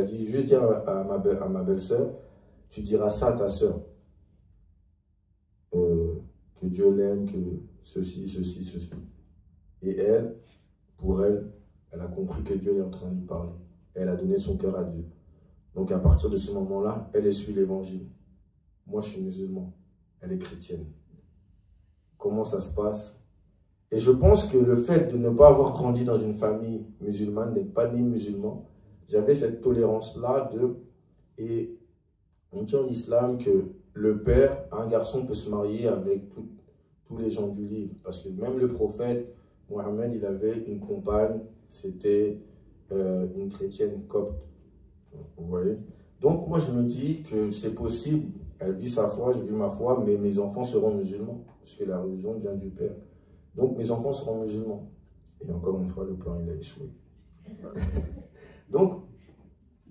Speaker 1: dit, je dis à ma belle-sœur, tu diras ça à ta sœur. Que Dieu l'aime, que ceci, ceci, ceci. Et elle, pour elle, elle a compris que Dieu est en train de lui parler. Elle a donné son cœur à Dieu. Donc à partir de ce moment-là, elle suit l'évangile. Moi, je suis musulman. Elle est chrétienne. Comment ça se passe? Et je pense que le fait de ne pas avoir grandi dans une famille musulmane, d'être pas né musulman, j'avais cette tolérance-là et on dit en islam que le père, un garçon peut se marier avec tous les gens du livre. Parce que même le prophète, Mohammed, il avait une compagne, c'était une chrétienne copte. Vous voyez? Donc moi je me dis que c'est possible, elle vit sa foi, je vis ma foi, mais mes enfants seront musulmans, parce que la religion vient du père. Donc mes enfants seront musulmans. Et encore une fois, le plan il a échoué. Donc,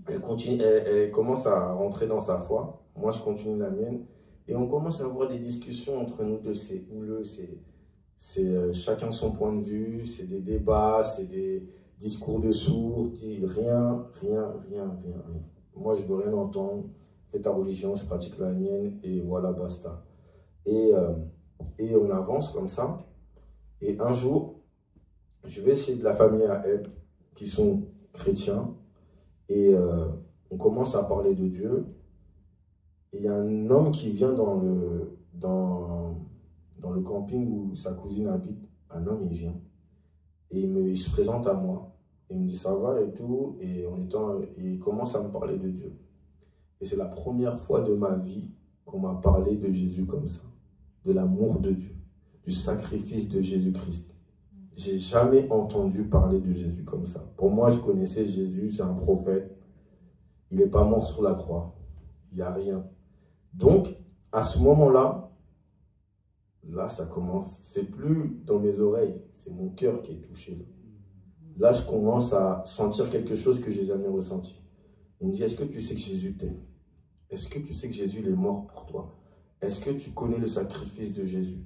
Speaker 1: elle continue, elle commence à rentrer dans sa foi. Moi, je continue la mienne. Et on commence à avoir des discussions entre nous deux. C'est houleux, c'est chacun son point de vue, c'est des débats, c'est des discours de sourds, rien. Moi, je veux rien entendre. Fais ta religion, je pratique la mienne et voilà, basta. Et on avance comme ça. Et un jour, je vais chez de la famille à elle, qui sont chrétiens. Et on commence à parler de Dieu. Et il y a un homme qui vient dans le camping où sa cousine habite. Un homme, il vient. Et il se présente à moi. Il me dit ça va et tout. Et il commence à me parler de Dieu. Et c'est la première fois de ma vie qu'on m'a parlé de Jésus comme ça. De l'amour de Dieu. Du sacrifice de Jésus-Christ. J'ai jamais entendu parler de Jésus comme ça. Pour moi, je connaissais Jésus, c'est un prophète. Il n'est pas mort sur la croix. Il n'y a rien. Donc, à ce moment-là, là, ça commence. C'est plus dans mes oreilles, c'est mon cœur qui est touché. Là, je commence à sentir quelque chose que je n'ai jamais ressenti. Il me dit, est-ce que tu sais que Jésus t'aime? Est-ce que tu sais que Jésus il est mort pour toi? Est-ce que tu connais le sacrifice de Jésus?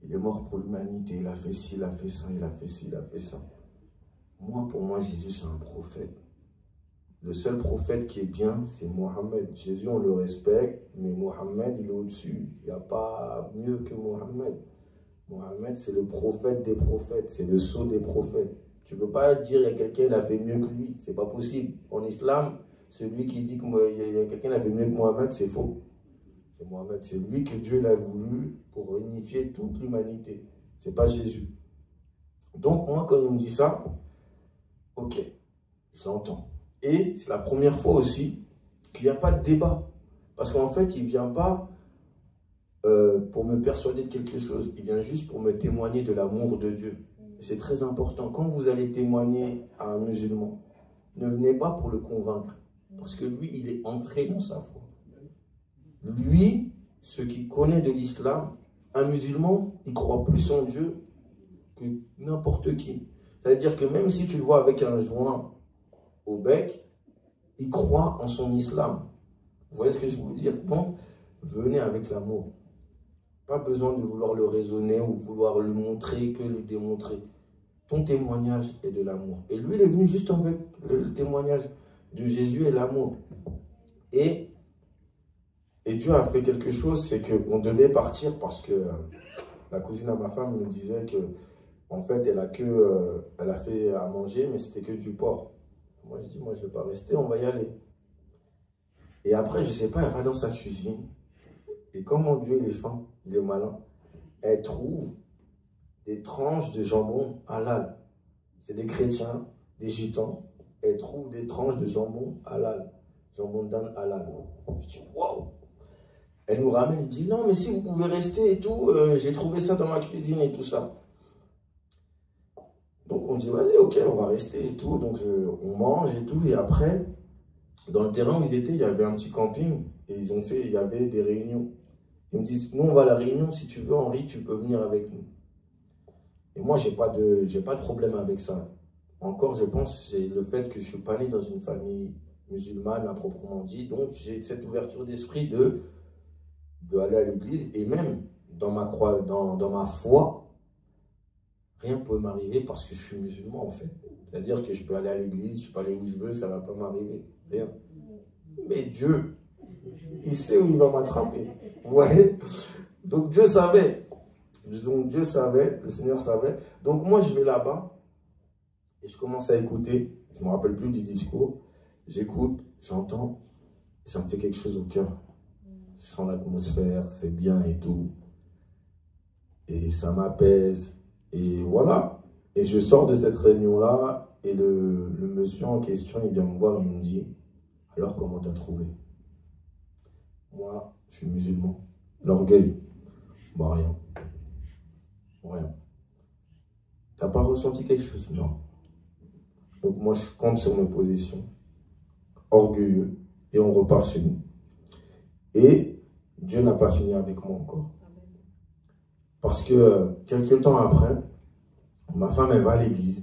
Speaker 1: Il est mort pour l'humanité, il a fait ci, il a fait ça, il a fait ci, il a fait ça. Moi, pour moi, Jésus, c'est un prophète. Le seul prophète qui est bien, c'est Mohammed. Jésus, on le respecte, mais Mohammed, il est au-dessus. Il n'y a pas mieux que Mohammed. Mohammed, c'est le prophète des prophètes, c'est le sceau des prophètes. Tu ne peux pas dire qu'il y a quelqu'un qui a fait mieux que lui. Ce n'est pas possible. En islam, celui qui dit qu'il y a quelqu'un qui a fait mieux que Mohammed, c'est faux. C'est Mohammed, c'est lui que Dieu l'a voulu pour unifier toute l'humanité. Ce n'est pas Jésus. Donc, moi, quand il me dit ça, ok, je l'entends. Et c'est la première fois aussi qu'il n'y a pas de débat. Parce qu'en fait, il ne vient pas pour me persuader de quelque chose. Il vient juste pour me témoigner de l'amour de Dieu. Et c'est très important. Quand vous allez témoigner à un musulman, ne venez pas pour le convaincre. Parce que lui, il est ancré dans sa foi. Lui, ce qu'il connaît de l'islam, un musulman, il croit plus en Dieu que n'importe qui. C'est-à-dire que même si tu le vois avec un joint au bec, il croit en son islam. Vous voyez ce que je veux dire? Donc, venez avec l'amour. Pas besoin de vouloir le raisonner ou vouloir le montrer que le démontrer. Ton témoignage est de l'amour. Et lui, il est venu juste avec le témoignage de Jésus et l'amour. Et Dieu a fait quelque chose, c'est qu'on devait partir parce que la cousine à ma femme me disait que en fait, elle a fait à manger, mais c'était que du porc. Moi, je dis, moi, je ne vais pas rester, on va y aller. Et après, je ne sais pas, elle va dans sa cuisine. Et comme mon Dieu, il est fin, il est malin, elle trouve des tranches de jambon halal. C'est des chrétiens, des gitans. Elle trouve des tranches de jambon halal. Jambon d'âne halal. Je dis, waouh! Elle nous ramène, elle dit, non, mais si vous pouvez rester et tout, j'ai trouvé ça dans ma cuisine et tout ça. Donc on dit, vas-y, ok, on va rester et tout. Donc on mange et tout. Et après, dans le terrain où ils étaient, il y avait un petit camping. Et il y avait des réunions. Ils me disent, nous on va à la réunion, si tu veux, Henri, tu peux venir avec nous. Et moi, j'ai pas de problème avec ça. Encore, je pense, c'est le fait que je suis pas né dans une famille musulmane à proprement dit. Donc j'ai cette ouverture d'esprit de aller à l'église. Et même dans ma foi, rien ne peut m'arriver parce que je suis musulman en fait. C'est-à-dire que je peux aller à l'église, je peux aller où je veux, ça ne va pas m'arriver. Rien. Mais Dieu, il sait où il va m'attraper. Vous voyez? Donc Dieu savait. Donc Dieu savait, le Seigneur savait. Donc moi je vais là-bas et je commence à écouter. Je ne me rappelle plus du discours. J'écoute, j'entends. Et ça me fait quelque chose au cœur. Je sens l'atmosphère, c'est bien et tout. Et ça m'apaise. Et voilà. Et je sors de cette réunion-là et le monsieur en question, il vient me voir et il me dit, alors comment t'as trouvé? Moi, je suis musulman. L'orgueil, bah rien. Rien. T'as pas ressenti quelque chose? Non. Donc moi, je compte sur mes positions. Orgueilleux. Et on repart chez nous. Et Dieu n'a pas fini avec moi encore. Parce que quelques temps après, ma femme, elle va à l'église.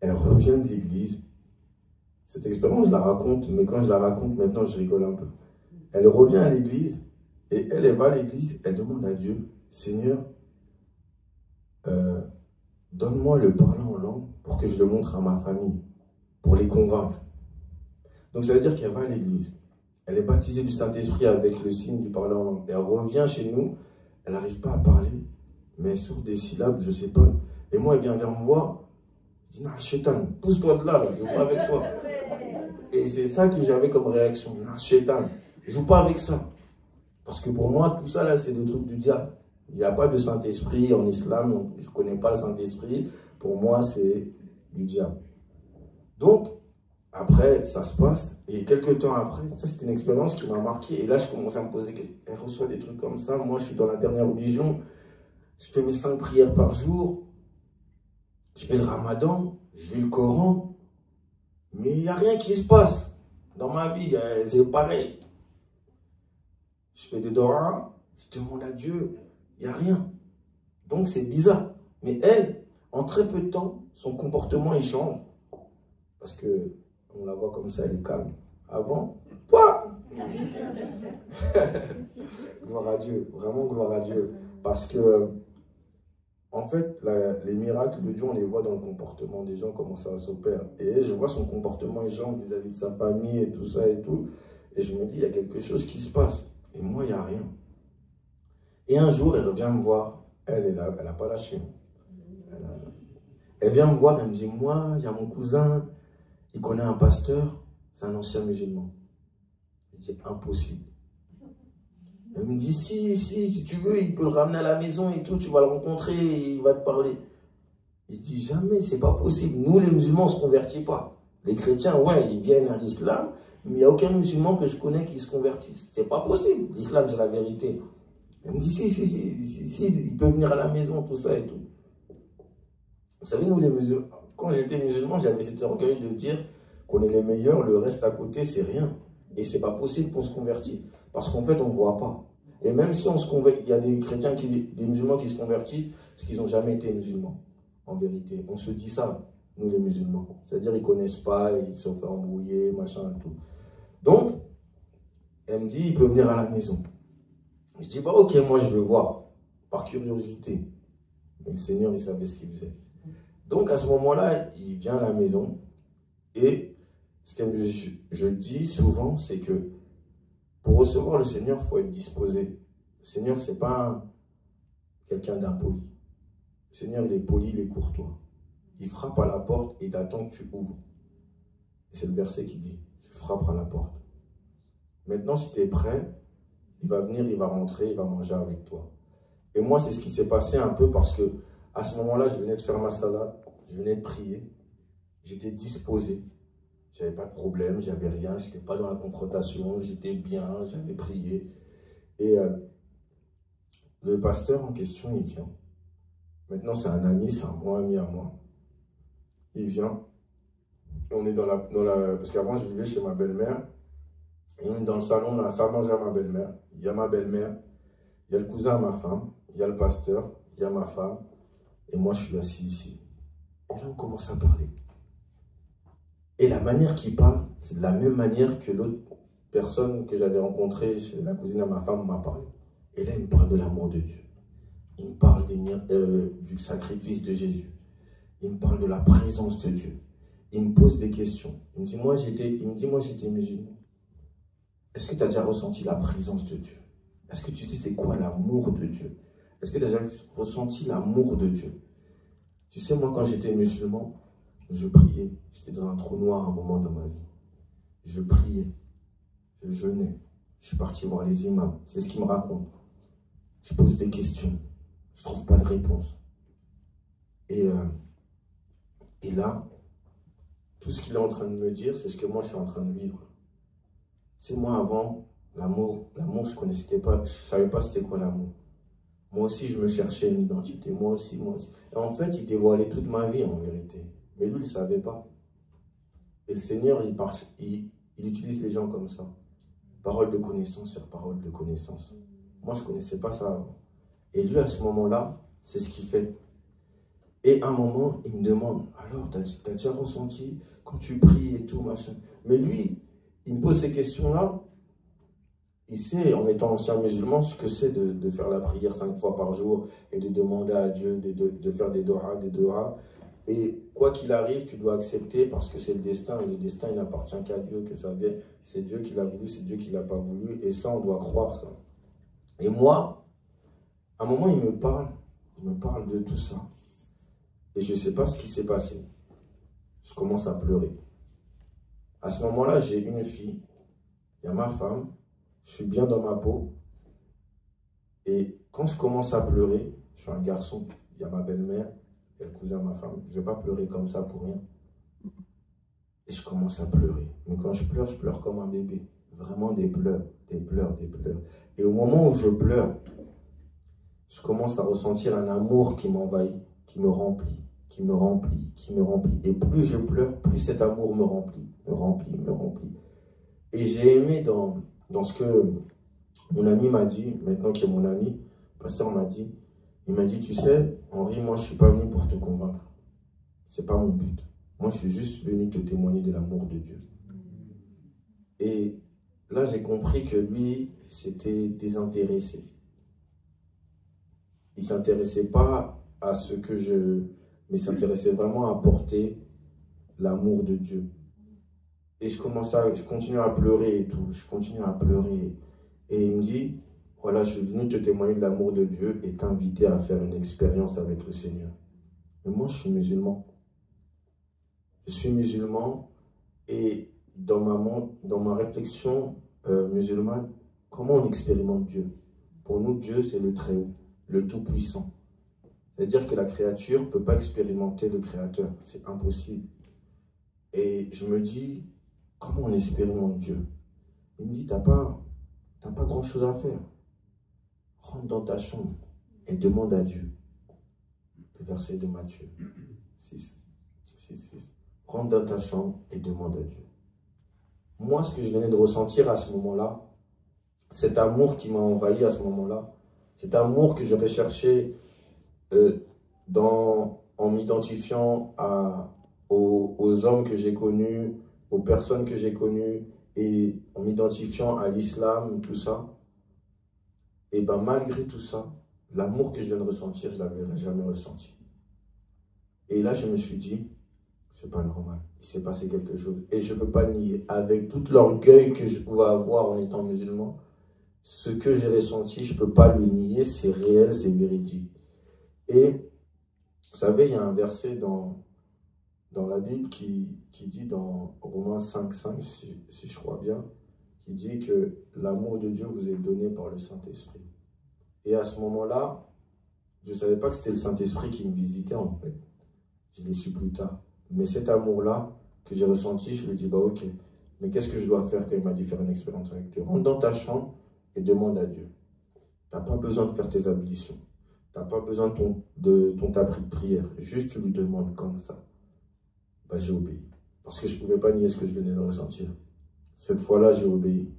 Speaker 1: Elle revient de l'église. Cette expérience, je la raconte, mais quand je la raconte, maintenant, je rigole un peu. Elle revient à l'église et elle va à l'église. Elle demande à Dieu, Seigneur, donne-moi le parler en langue pour que je le montre à ma famille, pour les convaincre. Donc, ça veut dire qu'elle va à l'église. Elle est baptisée du Saint-Esprit avec le signe du parler en langue. Elle revient chez nous. elle n'arrive pas à parler, mais sur des syllabes, je ne sais pas. Et moi, elle vient vers moi, elle dit, non, chétan, pousse-toi de là, je ne joue pas avec toi. Et c'est ça que j'avais comme réaction, non, chétan, je ne joue pas avec ça. Parce que pour moi, tout ça, là, c'est des trucs du diable. Il n'y a pas de Saint-Esprit en islam, je ne connais pas le Saint-Esprit. Pour moi, c'est du diable. Donc, après, ça se passe, et quelques temps après, ça c'était une expérience qui m'a marqué, et là je commençais à me poser des questions. Elle reçoit des trucs comme ça, moi je suis dans la dernière religion, je fais mes 5 prières par jour, je fais le ramadan, je lis le Coran, mais il n'y a rien qui se passe dans ma vie, c'est pareil. Je fais des doigts, je demande à Dieu, il n'y a rien. Donc c'est bizarre. Mais elle, en très peu de temps, son comportement il change. Parce que on la voit comme ça, elle est calme. Avant, quoi? Gloire à Dieu, vraiment gloire à Dieu. Parce que, en fait, les miracles de Dieu, on les voit dans le comportement des gens, comment ça s'opère. Et je vois son comportement et gens vis-à-vis de sa famille et tout ça et tout. Et je me dis, il y a quelque chose qui se passe. Et moi, il n'y a rien. Et un jour, elle revient me voir. Elle n'a pas lâché. Elle vient me voir, elle me dit, moi, il y a mon cousin, il connaît un pasteur, c'est un ancien musulman. Je dis, impossible. Elle me dit, si tu veux, il peut le ramener à la maison et tout, tu vas le rencontrer, il va te parler. Je dis, jamais, c'est pas possible. Nous, les musulmans, on ne se convertit pas. Les chrétiens, ouais, ils viennent à l'islam, mais il n'y a aucun musulman que je connais qui se convertisse. C'est pas possible. L'islam, c'est la vérité. Elle me dit, si, il peut venir à la maison, tout ça et tout. Vous savez, nous, les musulmans, quand j'étais musulman, j'avais cet orgueil de dire qu'on est les meilleurs, le reste à côté, c'est rien. Et c'est pas possible qu'on se convertisse. Parce qu'en fait, on ne voit pas. Et même si on se convertit, il y a des chrétiens, des musulmans qui se convertissent, c'est qu'ils n'ont jamais été musulmans, en vérité. On se dit ça, nous les musulmans. C'est-à-dire qu'ils ne connaissent pas, ils se sont fait embrouiller, machin et tout. Donc, elle me dit, il peut venir à la maison. Je dis, bah ok, moi je veux voir, par curiosité. Mais le Seigneur, il savait ce qu'il faisait. Donc à ce moment-là, il vient à la maison et ce que je dis souvent, c'est que pour recevoir le Seigneur, il faut être disposé. Le Seigneur, ce n'est pas quelqu'un d'impoli. Le Seigneur, il est poli, il est courtois. Il frappe à la porte et il attend que tu ouvres. Et c'est le verset qui dit, je frappe à la porte. Maintenant, si tu es prêt, il va venir, il va rentrer, il va manger avec toi. Et moi, c'est ce qui s'est passé un peu parce que à ce moment-là, je venais de faire ma salade, je venais de prier, j'étais disposé, j'avais pas de problème, j'avais rien, j'étais pas dans la confrontation, j'étais bien, j'avais prié. Et le pasteur en question, il vient. Maintenant, c'est un ami, c'est un bon ami à moi. Il vient, et on est dans la parce qu'avant, je vivais chez ma belle-mère, et on est dans le salon, là, ça mange à ma belle-mère. Il y a ma belle-mère, il y a le cousin à ma femme, il y a le pasteur, il y a ma femme, et moi, je suis assis ici. Et là, on commence à parler. Et la manière qu'il parle, c'est de la même manière que l'autre personne que j'avais rencontrée chez la cousine à ma femme m'a parlé. Et là, il me parle de l'amour de Dieu. Il me parle du sacrifice de Jésus. Il me parle de la présence de Dieu. Il me pose des questions. Il me dit, moi, j'étais musulman. Est-ce que tu as déjà ressenti la présence de Dieu? Est-ce que tu sais c'est quoi l'amour de Dieu? Est-ce que tu as déjà ressenti l'amour de Dieu? Tu sais, moi, quand j'étais musulman, je priais. J'étais dans un trou noir à un moment dans ma vie. Je priais. Je jeûnais. Je suis parti voir les imams. C'est ce qu'ils me racontent. Je pose des questions. Je ne trouve pas de réponse. Et là, tout ce qu'il est en train de me dire, c'est ce que moi, je suis en train de vivre. Tu sais, moi, avant, l'amour, je ne connaissais pas. Je ne savais pas c'était quoi l'amour. Moi aussi, je me cherchais une identité. Moi aussi. Et en fait, il dévoilait toute ma vie, en vérité. Mais lui, il ne savait pas. Et le Seigneur, il utilise les gens comme ça. Parole de connaissance sur parole de connaissance. Moi, je ne connaissais pas ça avant. Et lui, à ce moment-là, c'est ce qu'il fait. Et à un moment, il me demande, alors, tu as déjà ressenti quand tu pries et tout, machin. Mais lui, il me pose ces questions-là. Il sait, en étant ancien musulman, ce que c'est de faire la prière 5 fois par jour et de demander à Dieu de faire des dohas. Et quoi qu'il arrive, tu dois accepter parce que c'est le destin. Et le destin, il n'appartient qu'à Dieu, que ça vienne. C'est Dieu qui l'a voulu, c'est Dieu qui ne l'a pas voulu. Et ça, on doit croire ça. Et moi, À un moment, il me parle de tout ça. Et je ne sais pas ce qui s'est passé. Je commence à pleurer. À ce moment-là, j'ai une fille, il y a ma femme, je suis bien dans ma peau. Et quand je commence à pleurer, je suis un garçon, il y a ma belle-mère, il y a le cousin de ma femme. Je ne vais pas pleurer comme ça pour rien. Et je commence à pleurer. Mais quand je pleure comme un bébé. Vraiment des pleurs, des pleurs, des pleurs. Et au moment où je pleure, je commence à ressentir un amour qui m'envahit, qui me remplit, qui me remplit, qui me remplit. Et plus je pleure, plus cet amour me remplit, me remplit, me remplit. Et j'ai aimé dans ce que mon ami m'a dit, maintenant qu'il est mon ami, le pasteur m'a dit, il m'a dit, tu sais, Henri, moi je ne suis pas venu pour te convaincre. Ce n'est pas mon but. Moi je suis juste venu te témoigner de l'amour de Dieu. Et là j'ai compris que lui, s'était désintéressé. Il ne s'intéressait pas à ce que mais il s'intéressait vraiment à apporter l'amour de Dieu. Et je continue à pleurer et tout. Je continue à pleurer. Et il me dit, voilà, je suis venu te témoigner de l'amour de Dieu et t'inviter à faire une expérience avec le Seigneur. Mais moi, je suis musulman. Je suis musulman et dans ma réflexion musulmane, comment on expérimente Dieu? Pour nous, Dieu, c'est le Très-Haut, le Tout-Puissant. C'est-à-dire que la créature ne peut pas expérimenter le Créateur. C'est impossible. Et je me dis, comment on expérimente Dieu? Il me dit, t'as pas grand-chose à faire. Rentre dans ta chambre et demande à Dieu. Le verset de Matthieu 6. Rentre dans ta chambre et demande à Dieu. Moi, ce que je venais de ressentir à ce moment-là, cet amour qui m'a envahi à ce moment-là, cet amour que je recherchais en m'identifiant aux hommes que j'ai connus, aux personnes que j'ai connues, et en m'identifiant à l'islam, tout ça, et bien malgré tout ça, l'amour que je viens de ressentir, je ne l'avais jamais ressenti. Et là, je me suis dit, c'est pas normal, il s'est passé quelque chose. Et je ne peux pas le nier. Avec tout l'orgueil que je pouvais avoir en étant musulman, ce que j'ai ressenti, je ne peux pas le nier, c'est réel, c'est véridique. Et vous savez, il y a un verset dans la Bible qui dit dans Romains 5,5, si je crois bien, qui dit que l'amour de Dieu vous est donné par le Saint-Esprit. Et à ce moment-là, je ne savais pas que c'était le Saint-Esprit qui me visitait en fait. Je l'ai su plus tard. Mais cet amour-là que j'ai ressenti, je lui ai dit, bah ok, mais qu'est-ce que je dois faire quand il m'a dit faire une expérience avec Dieu? Rentre dans ta chambre et demande à Dieu. Tu n'as pas besoin de faire tes ablutions. Tu n'as pas besoin de ton abri de prière. Juste tu lui demandes comme ça. Bah, j'ai obéi. Parce que je ne pouvais pas nier ce que je venais de ressentir. Cette fois-là, j'ai obéi.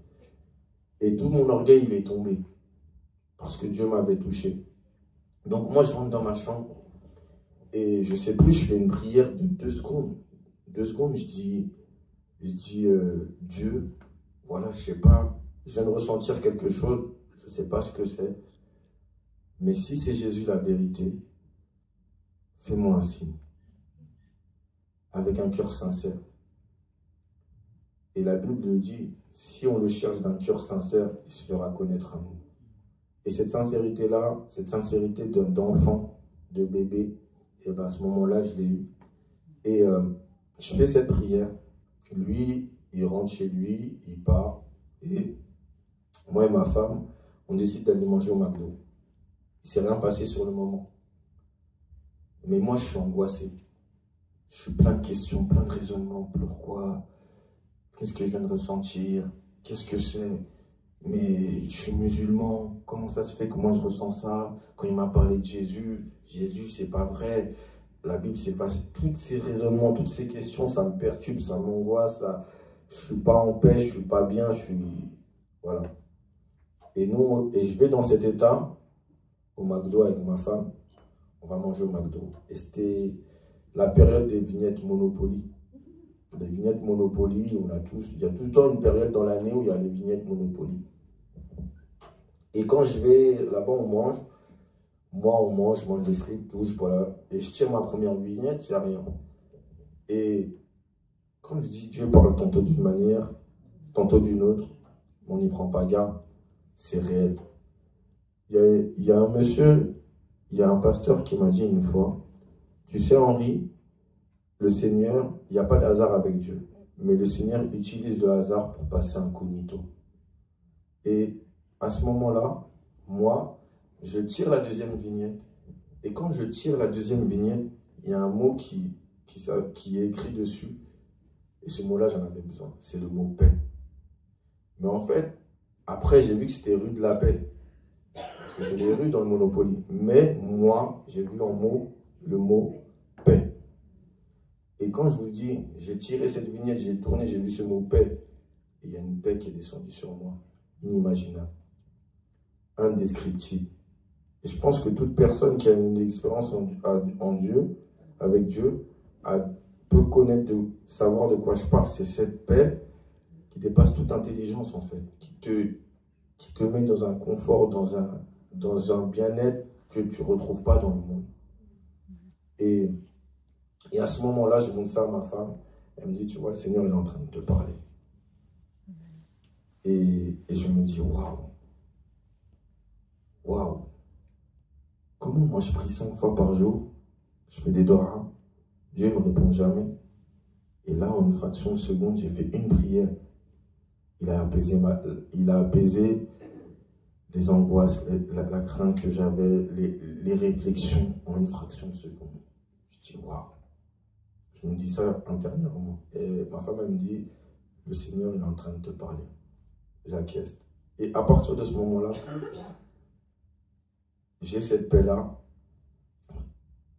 Speaker 1: Et tout mon orgueil, il est tombé. Parce que Dieu m'avait touché. Donc moi, je rentre dans ma chambre. Et je ne sais plus, je fais une prière de 2 secondes. 2 secondes, je dis Dieu, voilà, je ne sais pas. Je viens de ressentir quelque chose. Je ne sais pas ce que c'est. Mais si c'est Jésus la vérité, fais-moi un signe. Avec un cœur sincère. Et la Bible dit, si on le cherche d'un cœur sincère, il se fera connaître à nous. Et cette sincérité-là, cette sincérité d'enfant, de bébé, et bien à ce moment-là, je l'ai eu. Et je fais cette prière. Lui, il rentre chez lui, il part. Et moi et ma femme, on décide d'aller manger au McDo. Il ne s'est rien passé sur le moment. Mais moi, je suis angoissé. Je suis plein de questions, plein de raisonnements. Pourquoi? Qu'est-ce que je viens de ressentir? Qu'est-ce que c'est? Mais je suis musulman. Comment ça se fait? Comment je ressens ça? Quand il m'a parlé de Jésus, c'est pas vrai. La Bible, c'est pas... Tous ces raisonnements, toutes ces questions, ça me perturbe, ça m'angoisse. Je suis pas en paix, je suis pas bien, je suis... Voilà. Et je vais dans cet état au McDo avec ma femme. On va manger au McDo. Et c'était la période des vignettes Monopoly. Les vignettes Monopoly, il y a tout le temps une période dans l'année où il y a les vignettes Monopoly. Et quand je vais là-bas, on mange. Moi, je mange des frites, tout, voilà. Et je tire ma première vignette, il n'y a rien. Et comme je dis, Dieu parle tantôt d'une manière, tantôt d'une autre. On n'y prend pas garde. C'est réel. Il y a un monsieur, il y a un pasteur qui m'a dit une fois, tu sais Henri, le Seigneur, il n'y a pas de hasard avec Dieu, mais le Seigneur utilise le hasard pour passer incognito. Et à ce moment-là, moi, je tire la deuxième vignette. Et quand je tire la deuxième vignette, il y a un mot qui est écrit dessus. Et ce mot-là, j'en avais besoin. C'est le mot paix. Mais en fait, après, j'ai vu que c'était rue de la paix. Parce que c'est des rues dans le Monopoly. Mais moi, j'ai vu en mot le mot paix. Et quand je vous dis, j'ai tiré cette vignette, j'ai tourné, j'ai vu ce mot paix. Et il y a une paix qui est descendue sur moi. Inimaginable. Indescriptible. Et je pense que toute personne qui a une expérience en Dieu, avec Dieu, peut connaître, savoir de quoi je parle. C'est cette paix qui dépasse toute intelligence, en fait. Qui te met dans un confort, dans un bien-être que tu ne retrouves pas dans le monde. Et à ce moment-là, je montre ça à ma femme. Elle me dit, tu vois, le Seigneur il est en train de te parler. Et je me dis, waouh. Waouh. Comment moi je prie 5 fois par jour, je fais des doigts, Dieu ne me répond jamais. Et là, en une fraction de seconde, j'ai fait une prière. Il a apaisé les angoisses, la crainte que j'avais, les réflexions en une fraction de seconde. Je dis, waouh. Je me dis ça intérieurement. Et ma femme, elle me dit, le Seigneur, il est en train de te parler. J'acquiesce. Et à partir de ce moment-là, j'ai cette paix-là.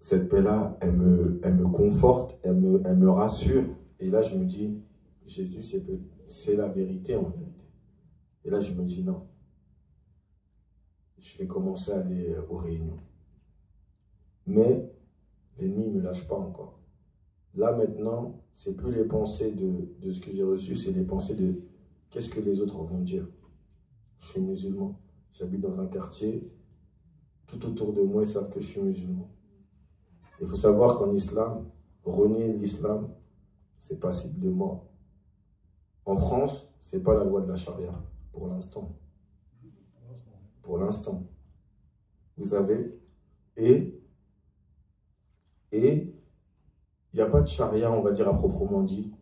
Speaker 1: Cette paix-là, elle me conforte, elle me rassure. Et là, je me dis, Jésus, c'est la vérité en vérité. Et là, je me dis, non. Je vais commencer à aller aux réunions. Mais l'ennemi ne me lâche pas encore. Là, maintenant, c'est plus les pensées de ce que j'ai reçu, c'est les pensées de qu'est-ce que les autres vont dire. Je suis musulman. J'habite dans un quartier. Tout autour de moi, ils savent que je suis musulman. Il faut savoir qu'en islam, renier l'islam, c'est passible de mort. En France, ce n'est pas la loi de la charia, pour l'instant. Pour l'instant. Vous savez, et il n'y a pas de charia, on va dire, à proprement dit,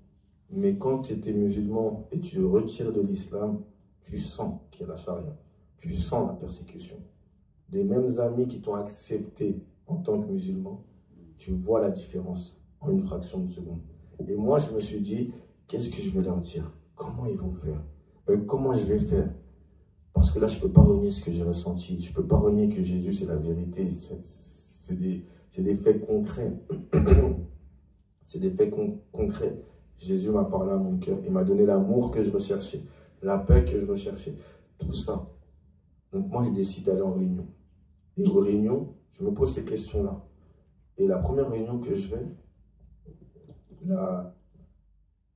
Speaker 1: mais quand tu étais musulman et tu retires de l'islam, tu sens qu'il y a la charia. Tu sens la persécution. Des mêmes amis qui t'ont accepté en tant que musulman, tu vois la différence en une fraction de seconde. Et moi, je me suis dit, qu'est-ce que je vais leur dire? Comment ils vont faire? Comment je vais faire? Parce que là, je ne peux pas renier ce que j'ai ressenti. Je ne peux pas renier que Jésus, c'est la vérité. C'est des faits concrets. C'est des faits concrets. Jésus m'a parlé à mon cœur. Il m'a donné l'amour que je recherchais, la paix que je recherchais. Tout ça. Donc moi, je décide d'aller en réunion. Et aux réunions, je me pose ces questions-là. Et la première réunion que je vais, là,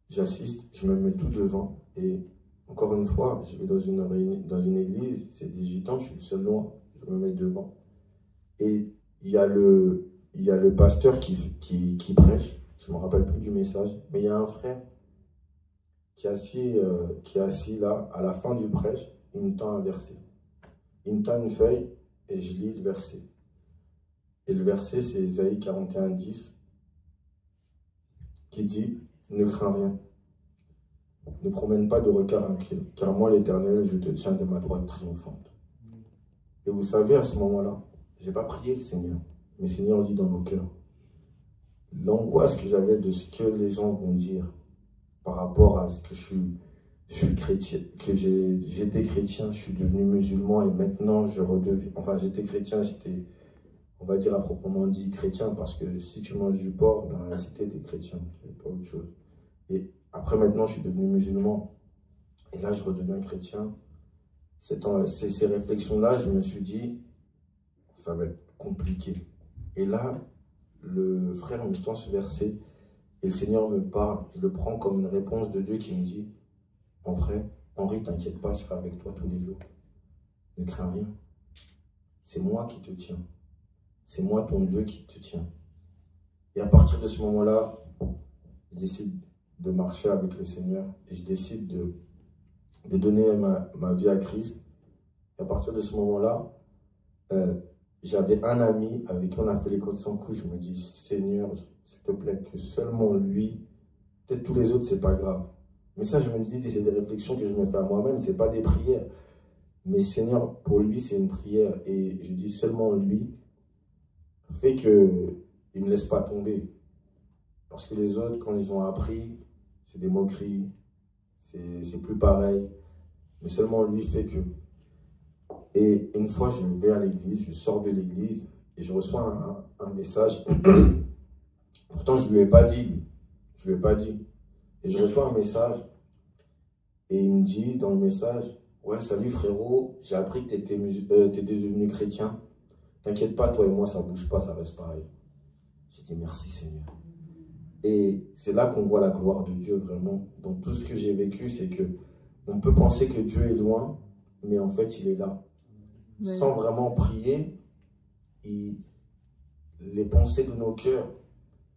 Speaker 1: j'assiste, je me mets tout devant. Et encore une fois, je vais dans une église, c'est des gitans, je suis le seul noir, je me mets devant. Et il y a le pasteur qui prêche, je ne me rappelle plus du message, mais il y a un frère qui est assis là, à la fin du prêche, il me tend un verset. Il me tend une feuille et je lis le verset. Et le verset, c'est Ésaïe 41, 10, qui dit « Ne crains rien, ne promène pas de regard inquiet, car moi, l'Éternel, je te tiens de ma droite triomphante. » Et vous savez, à ce moment-là, je n'ai pas prié le Seigneur, mais le Seigneur lit dans nos cœurs. L'angoisse que j'avais de ce que les gens vont dire par rapport à ce que je suis chrétien, que j'étais chrétien, je suis devenu musulman et maintenant je redeviens, enfin j'étais chrétien, j'étais, on va dire à proprement dit chrétien, parce que si tu manges du porc dans la cité, tu es chrétien, c'est pas autre chose. Et après maintenant je suis devenu musulman et là je redeviens chrétien. Ces réflexions-là, je me suis dit, ça va être compliqué. Et là, le frère me tend ce verset et le Seigneur me parle. Je le prends comme une réponse de Dieu qui me dit, mon frère, Henri, t'inquiète pas, je serai avec toi tous les jours. Ne crains rien. C'est moi qui te tiens. C'est moi ton Dieu qui te tient. Et à partir de ce moment-là, je décide de marcher avec le Seigneur et je décide de donner ma vie à Christ. Et à partir de ce moment-là, J'avais un ami avec qui on a fait l'école sans couche. Je me dis, Seigneur, s'il te plaît, que seulement lui, peut-être tous les autres, c'est pas grave. Mais ça, je me dis, c'est des réflexions que je me fais à moi-même, c'est pas des prières. Mais Seigneur, pour lui, c'est une prière. Et je dis seulement lui, fait qu'il ne me laisse pas tomber. Parce que les autres, quand ils ont appris, c'est des moqueries, c'est plus pareil. Mais seulement lui fait que. Et une fois, je vais à l'église, je sors de l'église et je reçois un message. Pourtant, je ne lui ai pas dit, lui. Je ne lui ai pas dit. Et je reçois un message et il me dit dans le message, ouais, salut frérot, j'ai appris que tu étais devenu chrétien. T'inquiète pas, toi et moi, ça ne bouge pas, ça reste pareil. J'ai dit merci Seigneur. Et c'est là qu'on voit la gloire de Dieu vraiment. Dans tout ce que j'ai vécu, c'est que on peut penser que Dieu est loin, mais en fait, il est là. Ouais. Sans vraiment prier, les pensées de nos cœurs,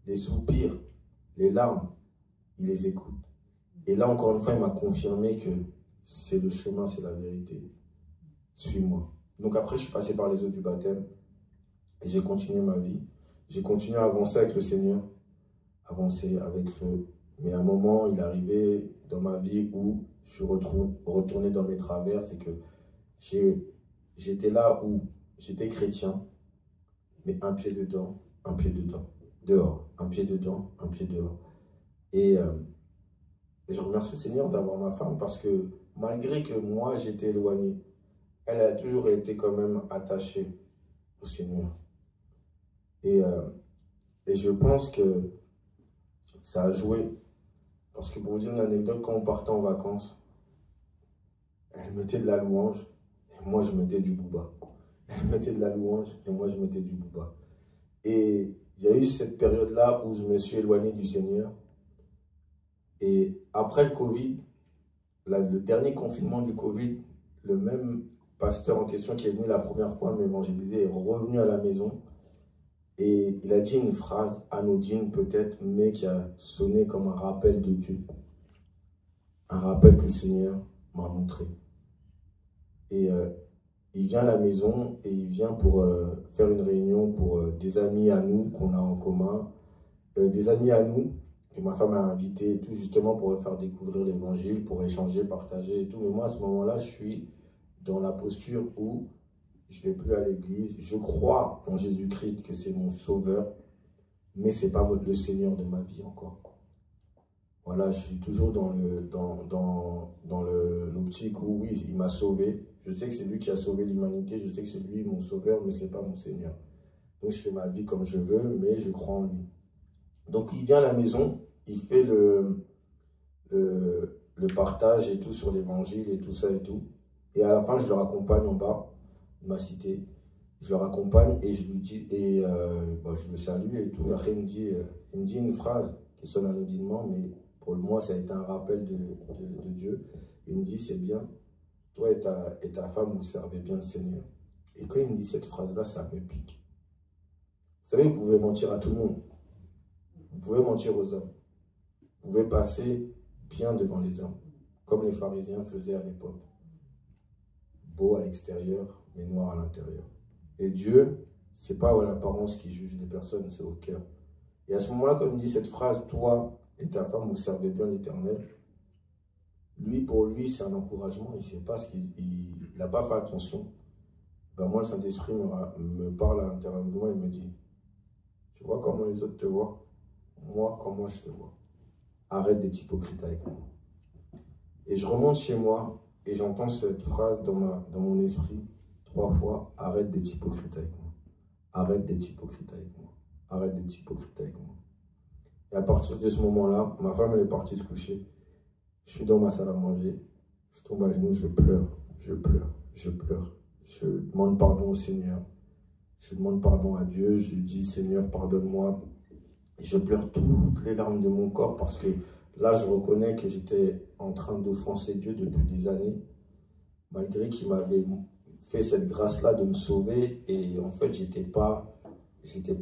Speaker 1: les soupirs, les larmes, il les écoute. Et là, encore une fois, il m'a confirmé que c'est le chemin, c'est la vérité. Suis-moi. Donc après, je suis passé par les eaux du baptême et j'ai continué ma vie. J'ai continué à avancer avec le Seigneur, avancer avec feu. Mais à un moment, il est arrivé dans ma vie où je suis retourné dans mes travers. C'est que j'étais là où j'étais chrétien, mais un pied dedans, un pied dedans, dehors, un pied dedans, un pied dehors. Et je remercie le Seigneur d'avoir ma femme parce que malgré que moi j'étais éloigné, elle a toujours été quand même attachée au Seigneur. Et je pense que ça a joué. Parce que pour vous dire une anecdote, quand on partait en vacances, elle mettait de la louange et moi je mettais du booba. Elle mettait de la louange et moi je mettais du booba. Et il y a eu cette période-là où je me suis éloigné du Seigneur. Et après le Covid, le dernier confinement du Covid, le même pasteur en question qui est venu la première fois m'évangéliser est revenu à la maison. Et il a dit une phrase anodine peut-être, mais qui a sonné comme un rappel de Dieu. Un rappel que le Seigneur m'a montré. Et il vient à la maison et il vient pour faire une réunion pour des amis à nous qu'on a en commun. Des amis à nous que ma femme a invités et tout, justement pour faire découvrir l'évangile, pour échanger, partager et tout. Mais moi, à ce moment-là, je suis dans la posture où je ne vais plus à l'église. Je crois en Jésus-Christ que c'est mon sauveur, mais ce n'est pas le Seigneur de ma vie encore. Voilà, je suis toujours dans l'optique où oui, il m'a sauvé. Je sais que c'est lui qui a sauvé l'humanité, je sais que c'est lui mon sauveur, mais ce n'est pas mon Seigneur. Donc je fais ma vie comme je veux, mais je crois en lui. Donc il vient à la maison, il fait le partage et tout sur l'évangile et tout ça et tout. Et à la fin, je le raccompagne en bas de ma cité. Je le raccompagne et je lui dis, et je le salue et tout. Après, il me dit une phrase qui sonne anodinement, mais pour moi, ça a été un rappel de Dieu. Il me dit, c'est bien, toi et ta femme, vous servez bien le Seigneur. Et quand il me dit cette phrase-là, ça me pique. Vous savez, vous pouvez mentir à tout le monde. Vous pouvez mentir aux hommes. Vous pouvez passer bien devant les hommes, comme les pharisiens faisaient à l'époque. Beau à l'extérieur, mais noir à l'intérieur. Et Dieu, c'est pas l'apparence qui juge les personnes, c'est au cœur. Et à ce moment-là, quand il me dit cette phrase, toi et ta femme, vous servez bien l'Éternel, pour lui, c'est un encouragement, il ne sait pas ce qu'il n'a pas fait attention. Ben moi, le Saint-Esprit me parle à l'intérieur de moi et me dit, tu vois comment les autres te voient? Moi, comment je te vois? Arrête d'être hypocrite avec moi. Et je remonte chez moi et j'entends cette phrase dans mon esprit 3 fois, arrête d'être hypocrite avec moi. Arrête d'être hypocrite avec moi. Arrête d'être hypocrite avec moi. Et à partir de ce moment-là, ma femme elle est partie se coucher. Je suis dans ma salle à manger. Je tombe à genoux, je pleure, je pleure, je pleure. Je demande pardon au Seigneur. Je demande pardon à Dieu. Je lui dis, Seigneur, pardonne-moi. Et je pleure toutes les larmes de mon corps parce que là, je reconnais que j'étais en train d'offenser Dieu depuis des années. Malgré qu'il m'avait fait cette grâce-là de me sauver. Et en fait, j'étais pas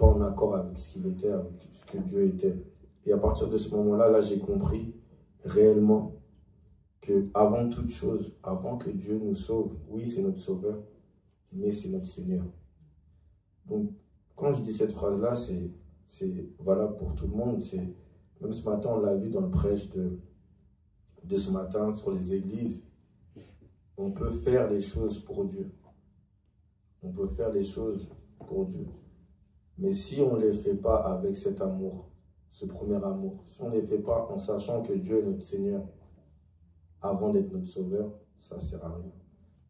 Speaker 1: en accord avec ce qu'il était, avec ce que Dieu était. Et à partir de ce moment-là, là, j'ai compris réellement que avant toute chose, avant que Dieu nous sauve, oui, c'est notre sauveur, mais c'est notre Seigneur. Donc, quand je dis cette phrase-là, c'est valable pour tout le monde. Même ce matin, on l'a vu dans le prêche de ce matin sur les églises. On peut faire les choses pour Dieu. On peut faire les choses pour Dieu. Mais si on ne les fait pas avec cet amour, ce premier amour, si on ne les fait pas en sachant que Dieu est notre Seigneur avant d'être notre Sauveur, ça ne sert à rien.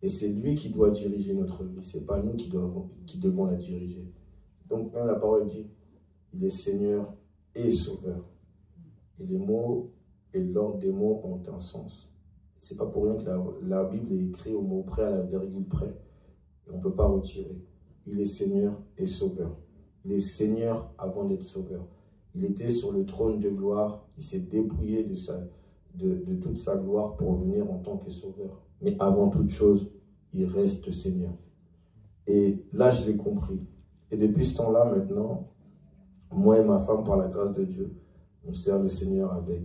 Speaker 1: Et c'est lui qui doit diriger notre vie, ce n'est pas nous qui devons la diriger. Donc même la parole dit, il est Seigneur et Sauveur. Et les mots et l'ordre des mots ont un sens. Ce n'est pas pour rien que la Bible est écrite au mot près, à la virgule près. Et on ne peut pas retirer. Il est Seigneur et Sauveur. Il est Seigneur avant d'être Sauveur. Il était sur le trône de gloire. Il s'est dépouillé de toute sa gloire pour venir en tant que Sauveur. Mais avant toute chose, il reste Seigneur. Et là, je l'ai compris. Et depuis ce temps-là, maintenant, moi et ma femme, par la grâce de Dieu, on sert le Seigneur avec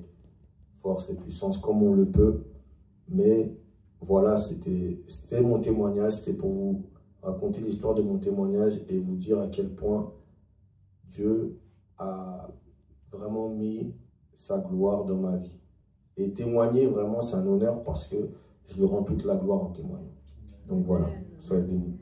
Speaker 1: force et puissance comme on le peut. Mais voilà, c'était mon témoignage. C'était pour vous raconter l'histoire de mon témoignage et vous dire à quel point Dieu a vraiment mis sa gloire dans ma vie. Et témoigner, vraiment, c'est un honneur parce que je lui rends toute la gloire en témoignant. Donc voilà, soyez bénis.